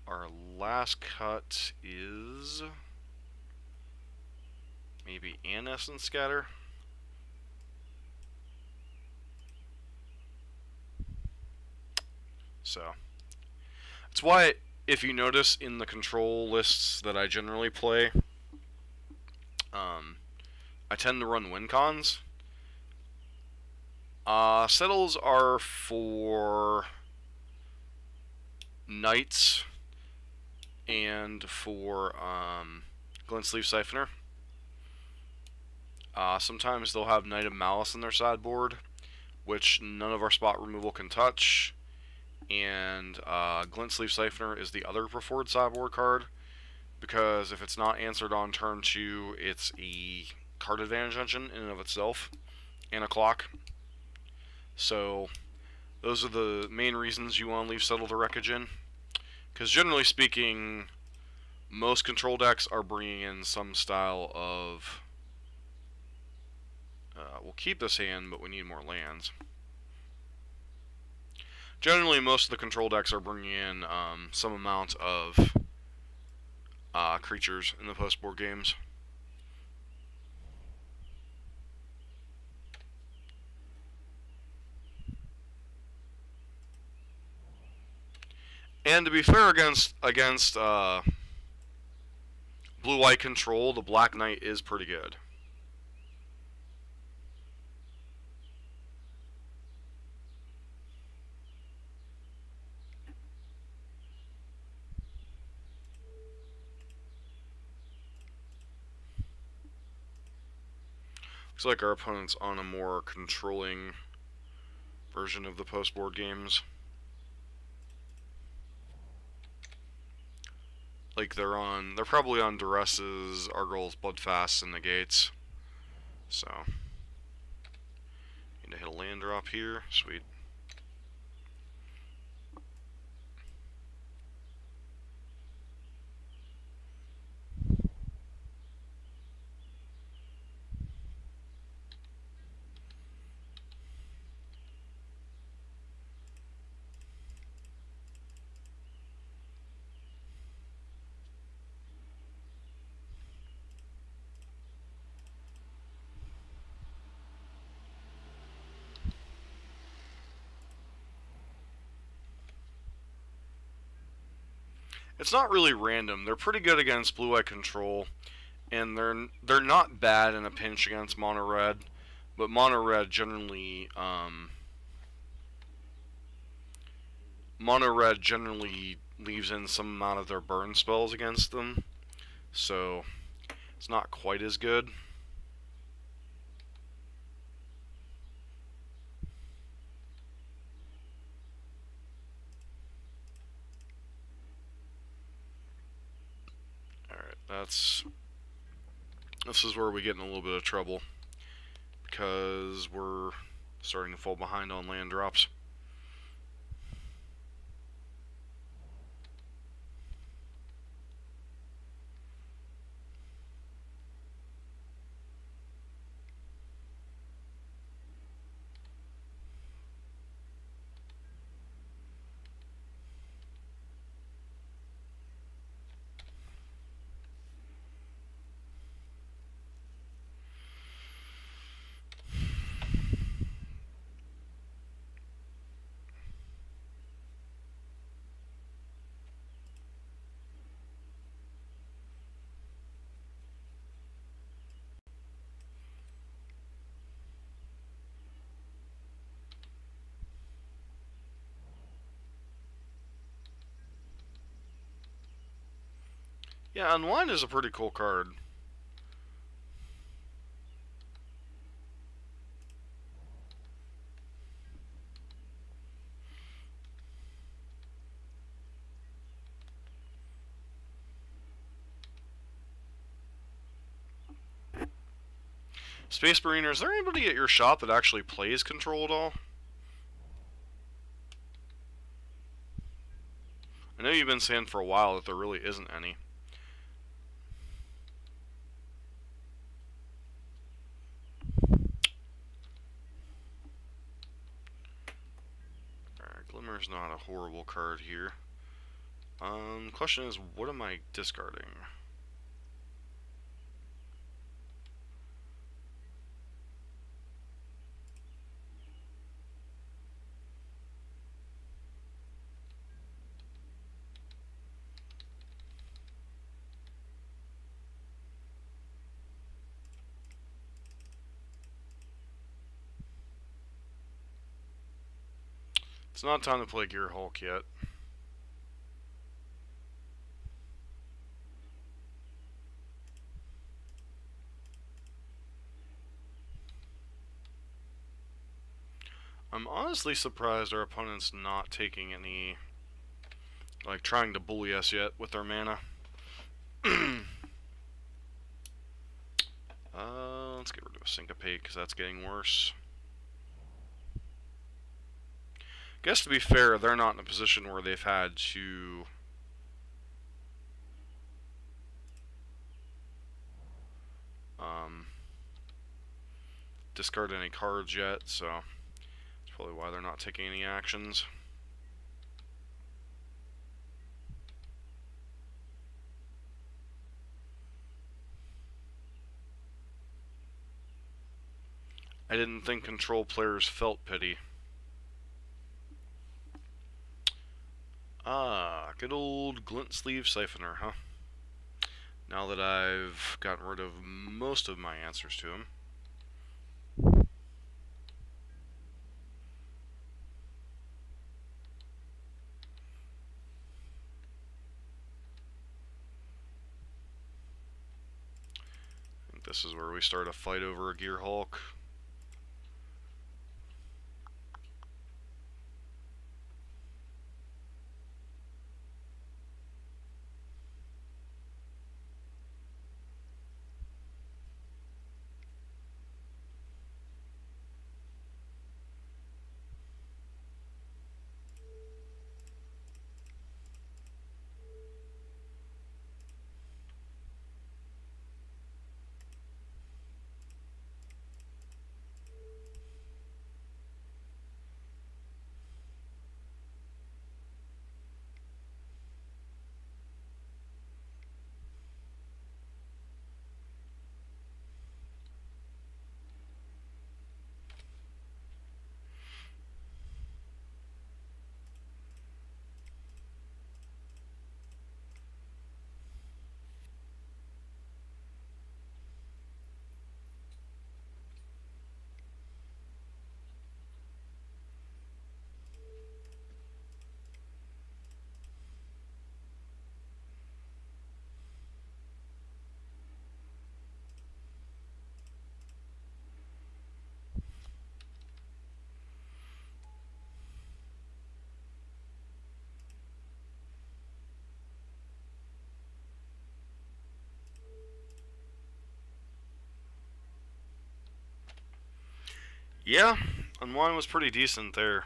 Our last cut is maybe an Essence Scatter. So that's why, if you notice in the control lists that I generally play, I tend to run win cons. Settles are for Knights and for Glint-Sleeve Siphoner. Sometimes they'll have Knight of Malice in their sideboard, which none of our spot removal can touch. And Glint-Sleeve Siphoner is the other preferred sideboard card, because if it's not answered on turn 2, it's a card advantage engine in and of itself, and a clock. So those are the main reasons you want to leave Settle the Wreckage in, because generally speaking, most control decks are bringing in some style of we'll keep this hand, but we need more lands. Generally, most of the control decks are bringing in some amount of creatures in the post-board games. And to be fair, against blue-white control, the Black Knight is pretty good. Looks like our opponent's on a more controlling version of the post-board games. Like they're probably on Duresses, Argyl's, Bloodfasts, and Negates. So, need to hit a land drop here. Sweet. It's not really random. They're pretty good against blue-white control, and they're not bad in a pinch against mono-red, but mono-red generally leaves in some amount of their burn spells against them, so it's not quite as good. This is where we get in a little bit of trouble, because we're starting to fall behind on land drops. Yeah, Unwind is a pretty cool card. Space Mariner, is there anybody at your shop that actually plays Control at all? know you've been saying for a while that there really isn't any. Alright, Glimmer's not a horrible card here. Question is, what am I discarding? It's not time to play Gear Hulk yet. I'm honestly surprised our opponent's not taking any, like, trying to bully us yet with their mana. Let's get rid of a Syncopate, because that's getting worse. Guess to be fair, they're not in a position where they've had to discard any cards yet, so that's probably why they're not taking any actions. I didn't think control players felt pity. Ah, good old Glint Sleeve Siphoner, huh? Now that I've gotten rid of most of my answers to him. I think this is where we start a fight over a Gear Hulk. Yeah, Unwind was pretty decent there.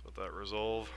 Let that resolve.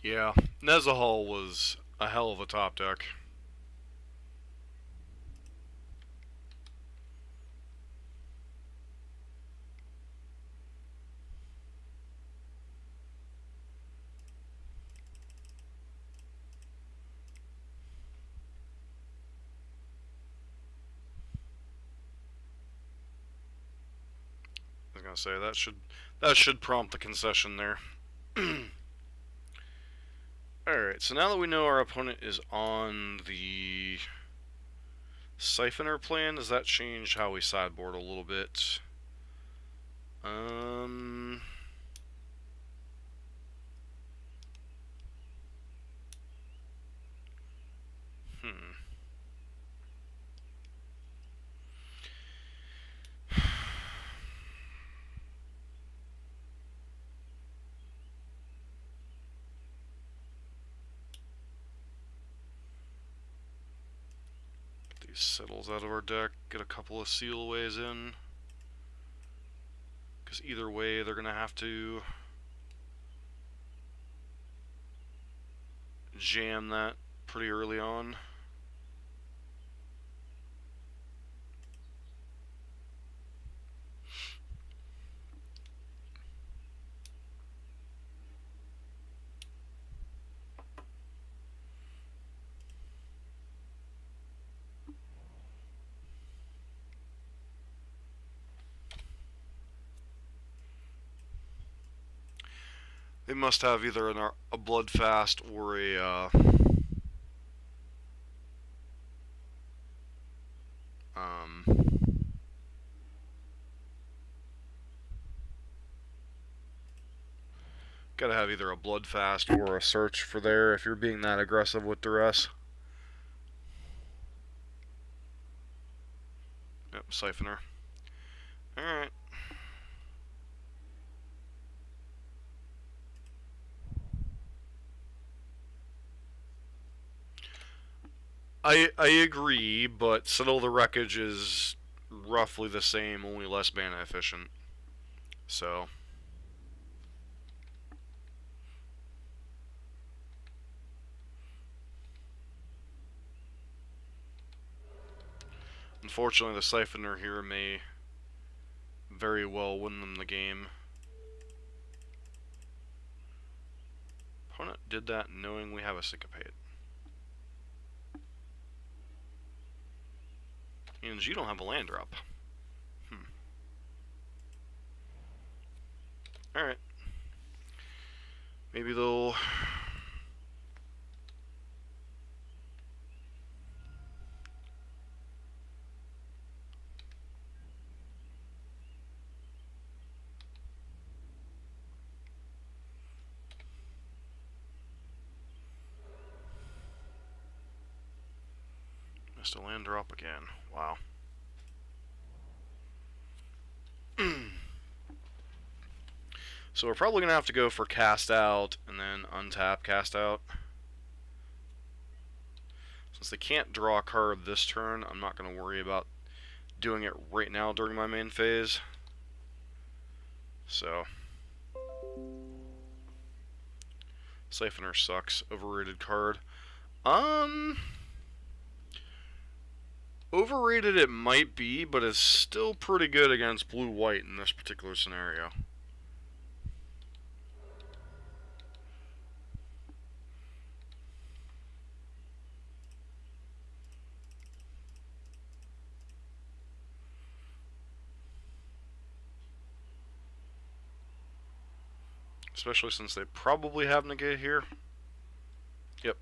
Yeah, Nezahal was a hell of a top deck. I was gonna say that should prompt the concession there. Alright, so now that we know our opponent is on the Siphoner plan, does that change how we sideboard a little bit? Hmm. Get these settles out of our deck, get a couple of sealaways in. Because either way, they're going to have to jam that pretty early on. They must have either a Bloodfast or a gotta have either a Bloodfast or a Search for there if you're being that aggressive with duress. Yep, Siphoner. Alright. I agree, but Settle the Wreckage is roughly the same, only less mana efficient. So unfortunately the Siphoner here may very well win them the game. Opponent did that knowing we have a Syncopate. And you don't have a land drop. Alright. Maybe they'll... Missed a land drop again. Wow. So we're probably going to have to go for Cast Out and then untap Cast Out. Since they can't draw a card this turn, I'm not going to worry about doing it right now during my main phase. So Siphoner sucks. Overrated card. Overrated it might be, but it's still pretty good against blue-white in this particular scenario. Especially since they probably have negate here. Yep.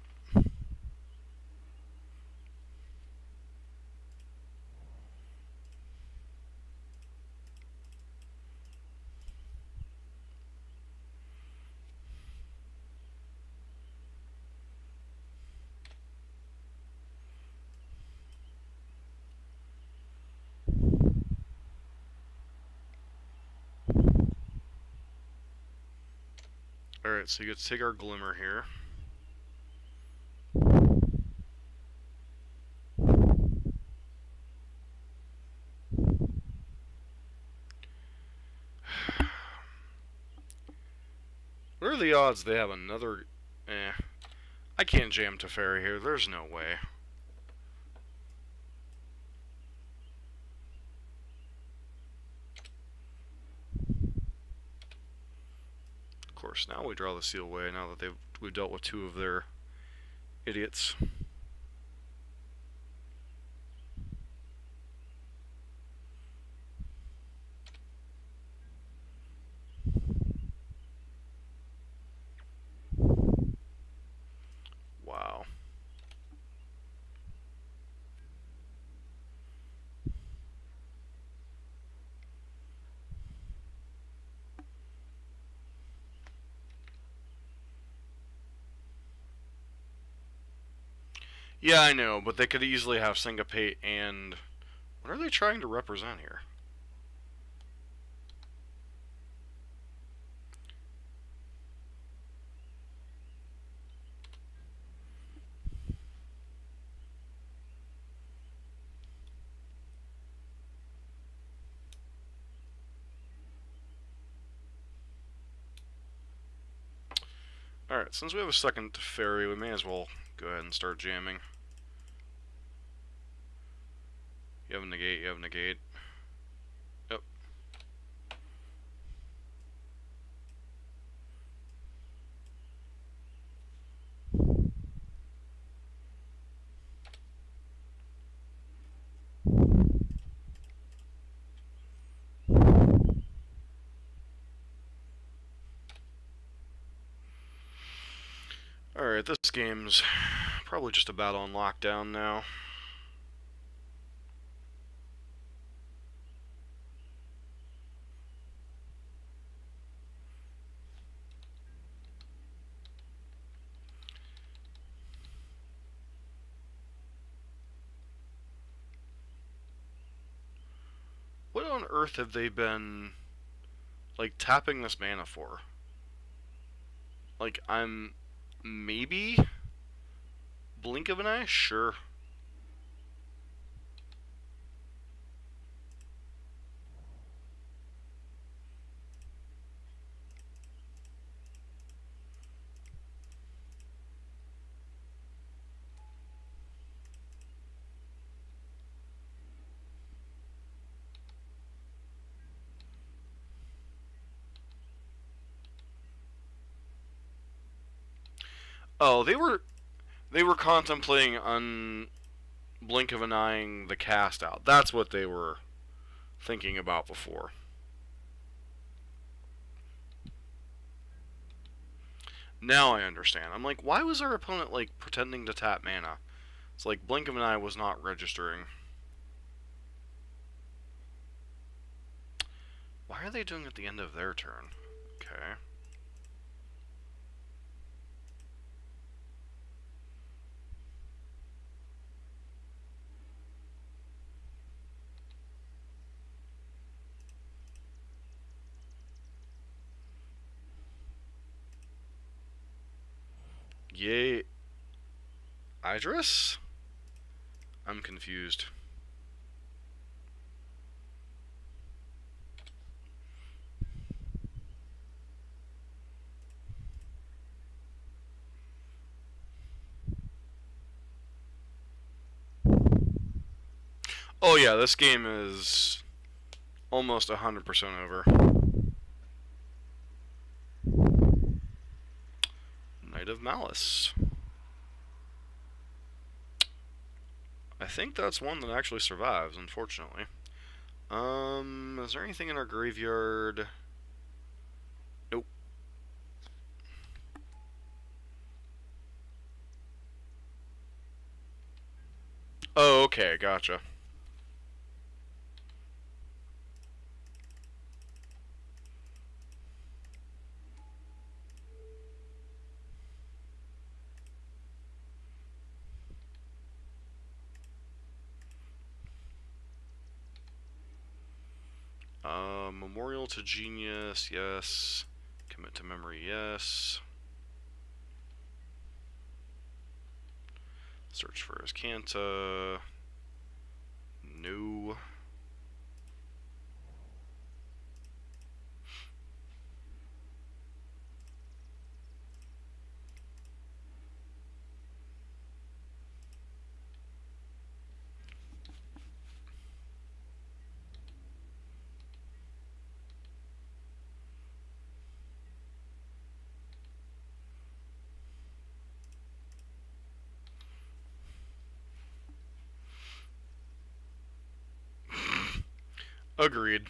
Alright, so you get to take our Glimmer here. What are the odds they have another I can't jam Teferi here. There's no way. Of course, now we draw the seal away, now that we've dealt with two of their idiots. Wow. Yeah, I know, but they could easily have Syncopate and... What are they trying to represent here? Alright, since we have a second Teferi, we may as well go ahead and start jamming. You have a negate, you have a negate. Yep. Alright, this game's probably just about on lockdown now. What on earth have they been, like, tapping this mana for? Like, I'm... maybe? Blink of an eye? Sure. Oh, they were contemplating blink of an eyeing the cast out. That's what they were thinking about before. Now I understand. I'm like, why was our opponent, like, pretending to tap mana? It's like, blink of an eye was not registering. Why are they doing it at the end of their turn? Okay. Yay. Idris? I'm confused. Oh yeah, this game is almost 100% over. Knight of Malice. I think that's one that actually survives, unfortunately. Is there anything in our graveyard? Nope. Oh, okay, gotcha. Memorial to Genius, yes. Commit to Memory, yes. Search for Azcanta. No. Agreed.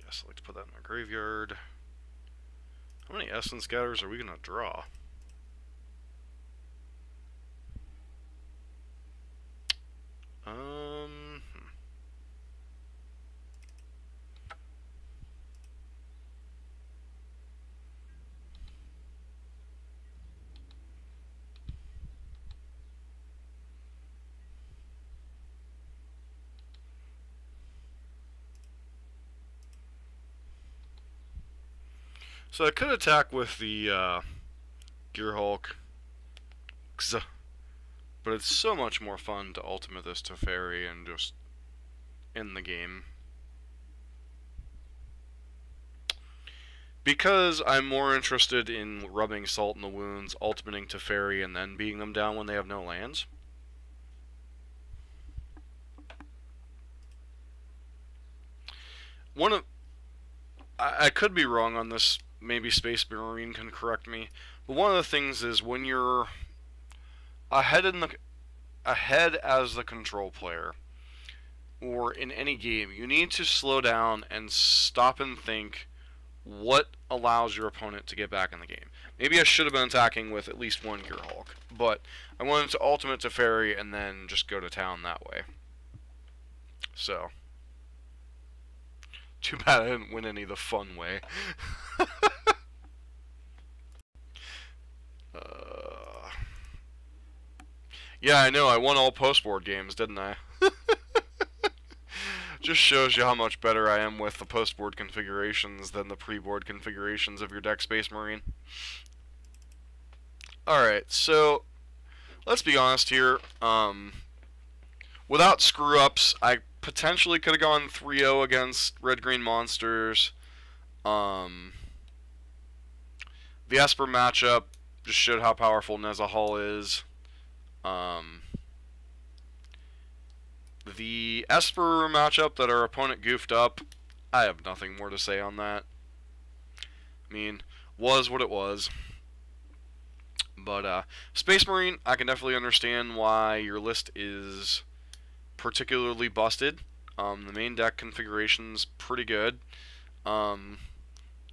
Yes, I'd like to put that in my graveyard. How many Essence Gatherers are we gonna draw? Um, So I could attack with the Gearhulk, but it's so much more fun to ultimate this Teferi and just end the game. Because I'm more interested in rubbing salt in the wounds, ultimating Teferi, and then beating them down when they have no lands. I could be wrong on this, maybe Space Marine can correct me, but one of the things is when you're ahead as the control player, or in any game, you need to slow down and stop and think what allows your opponent to get back in the game. Maybe I should have been attacking with at least one Gearhulk, but I wanted to ultimate Teferi and then just go to town that way. So, too bad I didn't win any the fun way. Yeah, I know, I won all post-board games, didn't I? Just shows you how much better I am with the post-board configurations than the pre-board configurations of your deck, Space Marine. Alright, so, let's be honest here. Without screw-ups, I potentially could have gone 3-0 against red-green monsters. The Esper matchup just showed how powerful Nezahal is. The Esper matchup that our opponent goofed up, I have nothing more to say on that. I mean, was what it was. But, Space Marine, I can definitely understand why your list is particularly busted. The main deck configuration's pretty good. The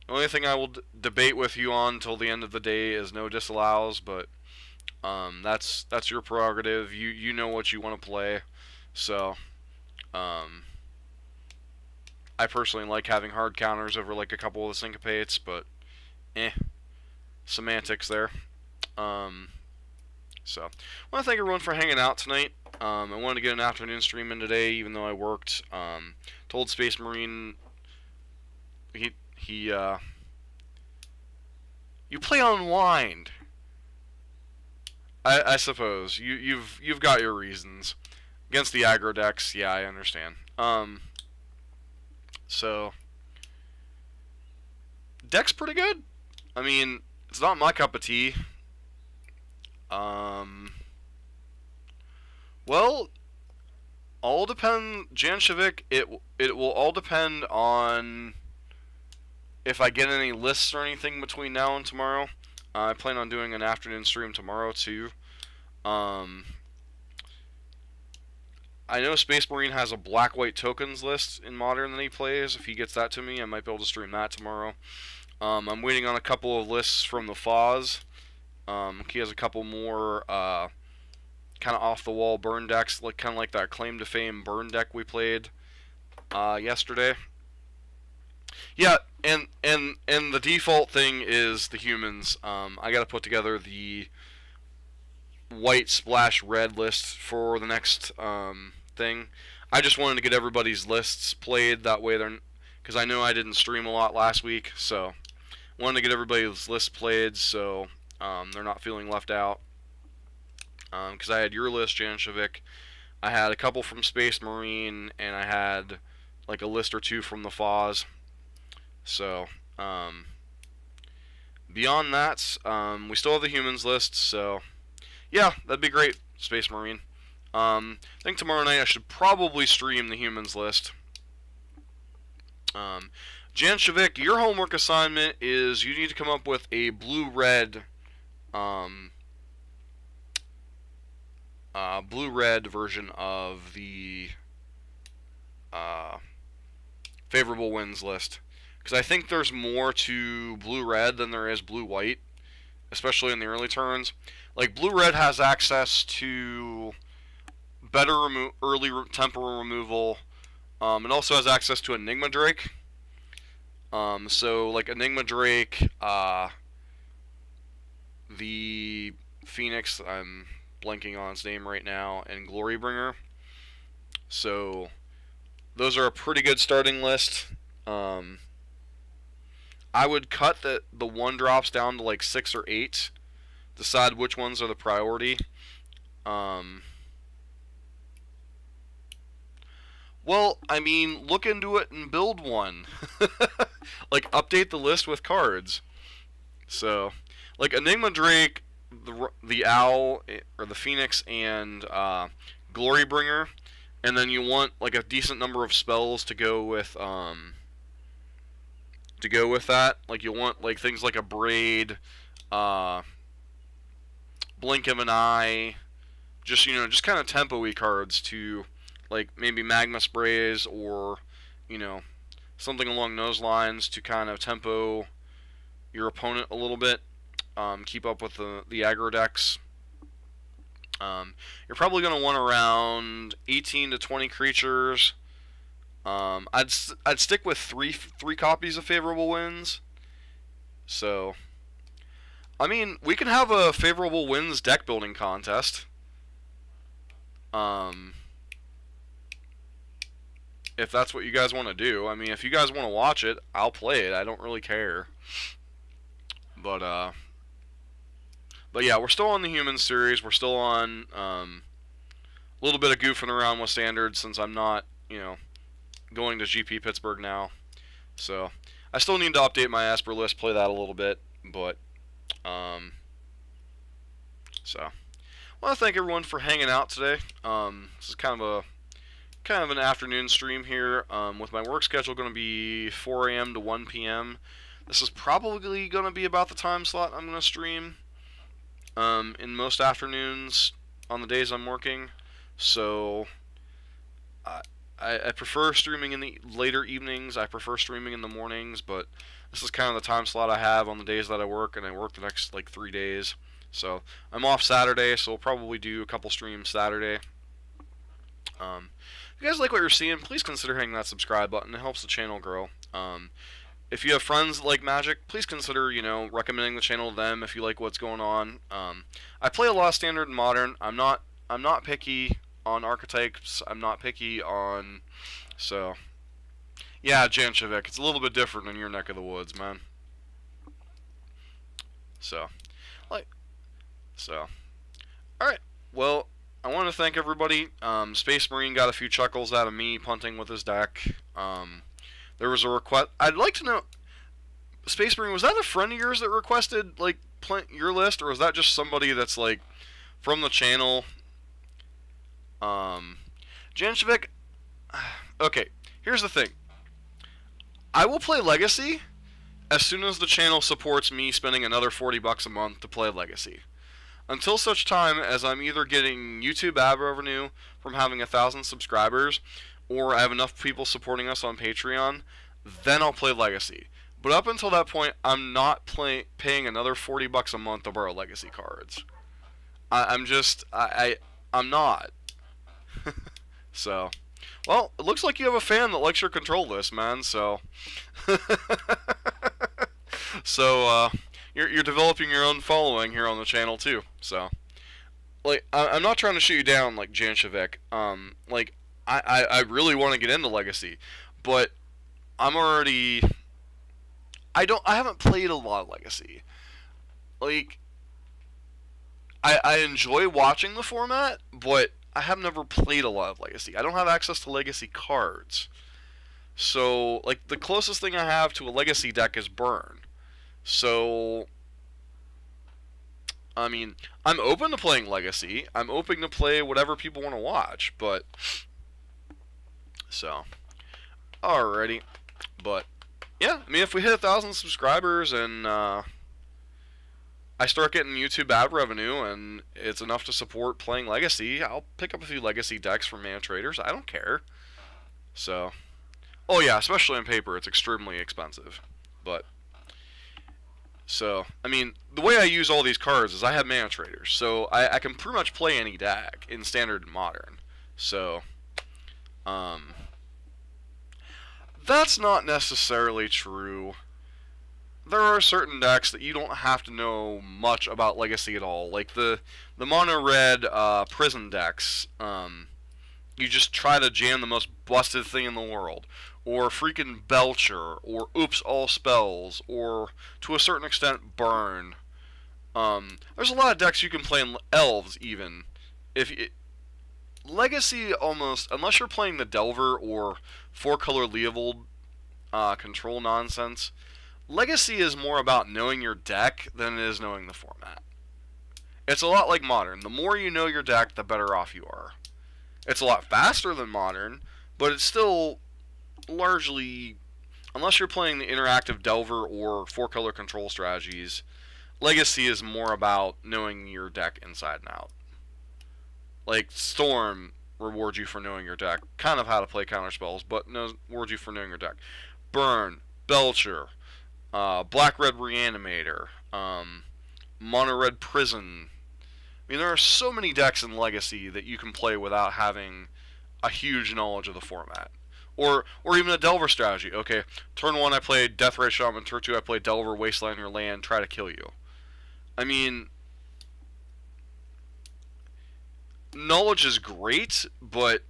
only thing I will debate with you on until the end of the day is no disallows, but that's your prerogative. You know what you want to play. So, I personally like having hard counters over like a couple of the syncopates, but semantics there. So, I want to thank everyone for hanging out tonight. I wanted to get an afternoon stream in today, even though I worked. Told Space Marine you play Unwind. I suppose you've got your reasons against the aggro decks. Yeah, I understand. So deck's pretty good. I mean, it's not my cup of tea. Well, all depend, Janshevik, it will all depend on if I get any lists or anything between now and tomorrow. I plan on doing an afternoon stream tomorrow too. I know Space Marine has a black-white tokens list in Modern that he plays. If he gets that to me, I might be able to stream that tomorrow. I'm waiting on a couple of lists from the Foz. He has a couple more kind of off-the-wall burn decks, like kind of like that Claim to Fame burn deck we played yesterday. Yeah, and the default thing is the humans. I got to put together the white splash red list for the next thing. I just wanted to get everybody's lists played that way, because I know I didn't stream a lot last week, so wanted to get everybody's list played, so they're not feeling left out. Because I had your list, Janshavik. I had a couple from Space Marine, and I had like a list or two from the Foz. So, beyond that, we still have the humans list, so yeah, that'd be great, Space Marine. I think tomorrow night I should probably stream the humans list. Janshavik, your homework assignment is you need to come up with a blue-red blue-red version of the favorable wins list. Because I think there's more to blue-red than there is blue-white, especially in the early turns. Like, blue-red has access to better early temporal removal. It also has access to Enigma Drake. So, like, Enigma Drake, the Phoenix, I'm blanking on its name right now, and Glorybringer. So, those are a pretty good starting list. I would cut the 1-drops down to like 6 or 8. Decide which ones are the priority. Well, I mean, look into it and build one. Like, update the list with cards. So, like, Enigma Drake, the Owl, or the Phoenix, and Glorybringer. And then you want, like, a decent number of spells to go with, that. Like, you want, like, things like a Braid, Blink of an Eye, just, you know, just kind of tempo-y cards to, like, maybe Magma Sprays or, you know, something along those lines to kind of tempo your opponent a little bit, keep up with the aggro decks. You're probably going to want around 18 to 20 creatures. I'd stick with three copies of Favorable Winds. So, I mean, we can have a Favorable Winds deck building contest. If that's what you guys want to do. I mean, if you guys want to watch it, I'll play it. I don't really care. But yeah, we're still on the Humans series. We're still on a little bit of goofing around with standards since I'm not, you know, going to GP Pittsburgh now. So, I still need to update my Esper list, play that a little bit, but, so, I want to thank everyone for hanging out today. This is kind of an afternoon stream here, with my work schedule going to be 4 a.m. to 1 p.m. This is probably going to be about the time slot I'm going to stream, in most afternoons on the days I'm working, so, I prefer streaming in the later evenings. I prefer streaming in the mornings, but this is kind of the time slot I have on the days that I work, and I work the next, like, 3 days. So, I'm off Saturday, so we'll probably do a couple streams Saturday. If you guys like what you're seeing, please consider hitting that subscribe button. It helps the channel grow. If you have friends that like Magic, please consider, you know, recommending the channel to them if you like what's going on. I play a lot of Standard and Modern. I'm not picky on archetypes. I'm not picky on, so yeah, Janshavik, it's a little bit different in your neck of the woods, man. So, alright, well, I want to thank everybody. Space Marine got a few chuckles out of me punting with his deck. There was a request. I'd like to know, Space Marine, was that a friend of yours that requested, like, your list, or was that just somebody that's, like, from the channel? Janshavik, okay, here's the thing. I will play Legacy as soon as the channel supports me spending another $40 a month to play Legacy. Until such time as I'm either getting YouTube ad revenue from having 1,000 subscribers, or I have enough people supporting us on Patreon, then I'll play Legacy. But up until that point, I'm not paying another $40 a month to borrow Legacy cards. I'm not. So, well, it looks like you have a fan that likes your control list, man, so. So, you're developing your own following here on the channel, too, so. Like, I'm not trying to shoot you down, like, Janshavik. Like, I really want to get into Legacy, but I'm already I haven't played a lot of Legacy. Like, I enjoy watching the format, but I have never played a lot of Legacy. I don't have access to Legacy cards. So, like, the closest thing I have to a Legacy deck is Burn. So, I mean, I'm open to playing Legacy. I'm open to play whatever people want to watch, but... So, alrighty. But, yeah, I mean, if we hit 1,000 subscribers and, I start getting YouTube ad revenue and it's enough to support playing Legacy, I'll pick up a few Legacy decks from Mana Traders. I don't care. So, oh yeah, especially on paper, it's extremely expensive. But, so, I mean, the way I use all these cards is I have Mana Traders. So, I can pretty much play any deck in Standard and Modern. So, that's not necessarily true. There are certain decks that you don't have to know much about Legacy at all. Like the mono red prison decks. You just try to jam the most busted thing in the world. Or freaking Belcher. Or Oops All Spells. Or to a certain extent Burn. There's a lot of decks you can play in Elves even. Legacy almost, unless you're playing the Delver or 4-color Leovold control nonsense, Legacy is more about knowing your deck than it is knowing the format. It's a lot like Modern. The more you know your deck, the better off you are. It's a lot faster than Modern, but it's still largely, unless you're playing the interactive Delver or 4-color control strategies, Legacy is more about knowing your deck inside and out. Like, Storm rewards you for knowing your deck. Kind of how to play counter spells, but rewards you for knowing your deck. Burn, Belcher, Black-Red Reanimator, Mono-Red Prison. I mean, there are so many decks in Legacy that you can play without having a huge knowledge of the format. Or even a Delver strategy. Okay, turn 1 I play Deathray Shaman, turn 2 I play Delver, Wasteland your land, try to kill you. I mean, knowledge is great, but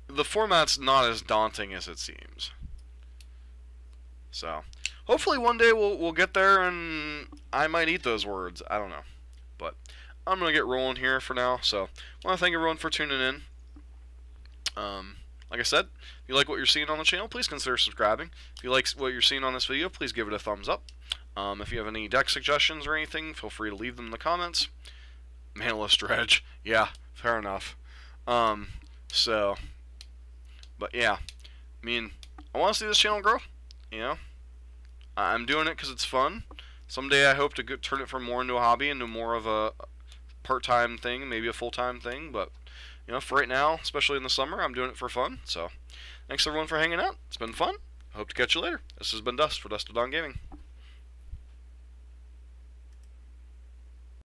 the format's not as daunting as it seems. So, hopefully one day we'll get there and I might eat those words. I don't know. But I'm going to get rolling here for now. So, I want to thank everyone for tuning in. Like I said, if you like what you're seeing on the channel, please consider subscribing. If you like what you're seeing on this video, please give it a thumbs up. If you have any deck suggestions or anything, feel free to leave them in the comments. Manaless Dredge. Yeah, fair enough. So, but yeah, I mean, I want to see this channel grow, you know. I'm doing it because it's fun. Someday I hope to turn it from more into a hobby, into more of a part-time thing, maybe a full-time thing, but, you know, for right now, especially in the summer, I'm doing it for fun. So, thanks everyone for hanging out. It's been fun. I hope to catch you later. This has been Dust for Dust of Dawn Gaming.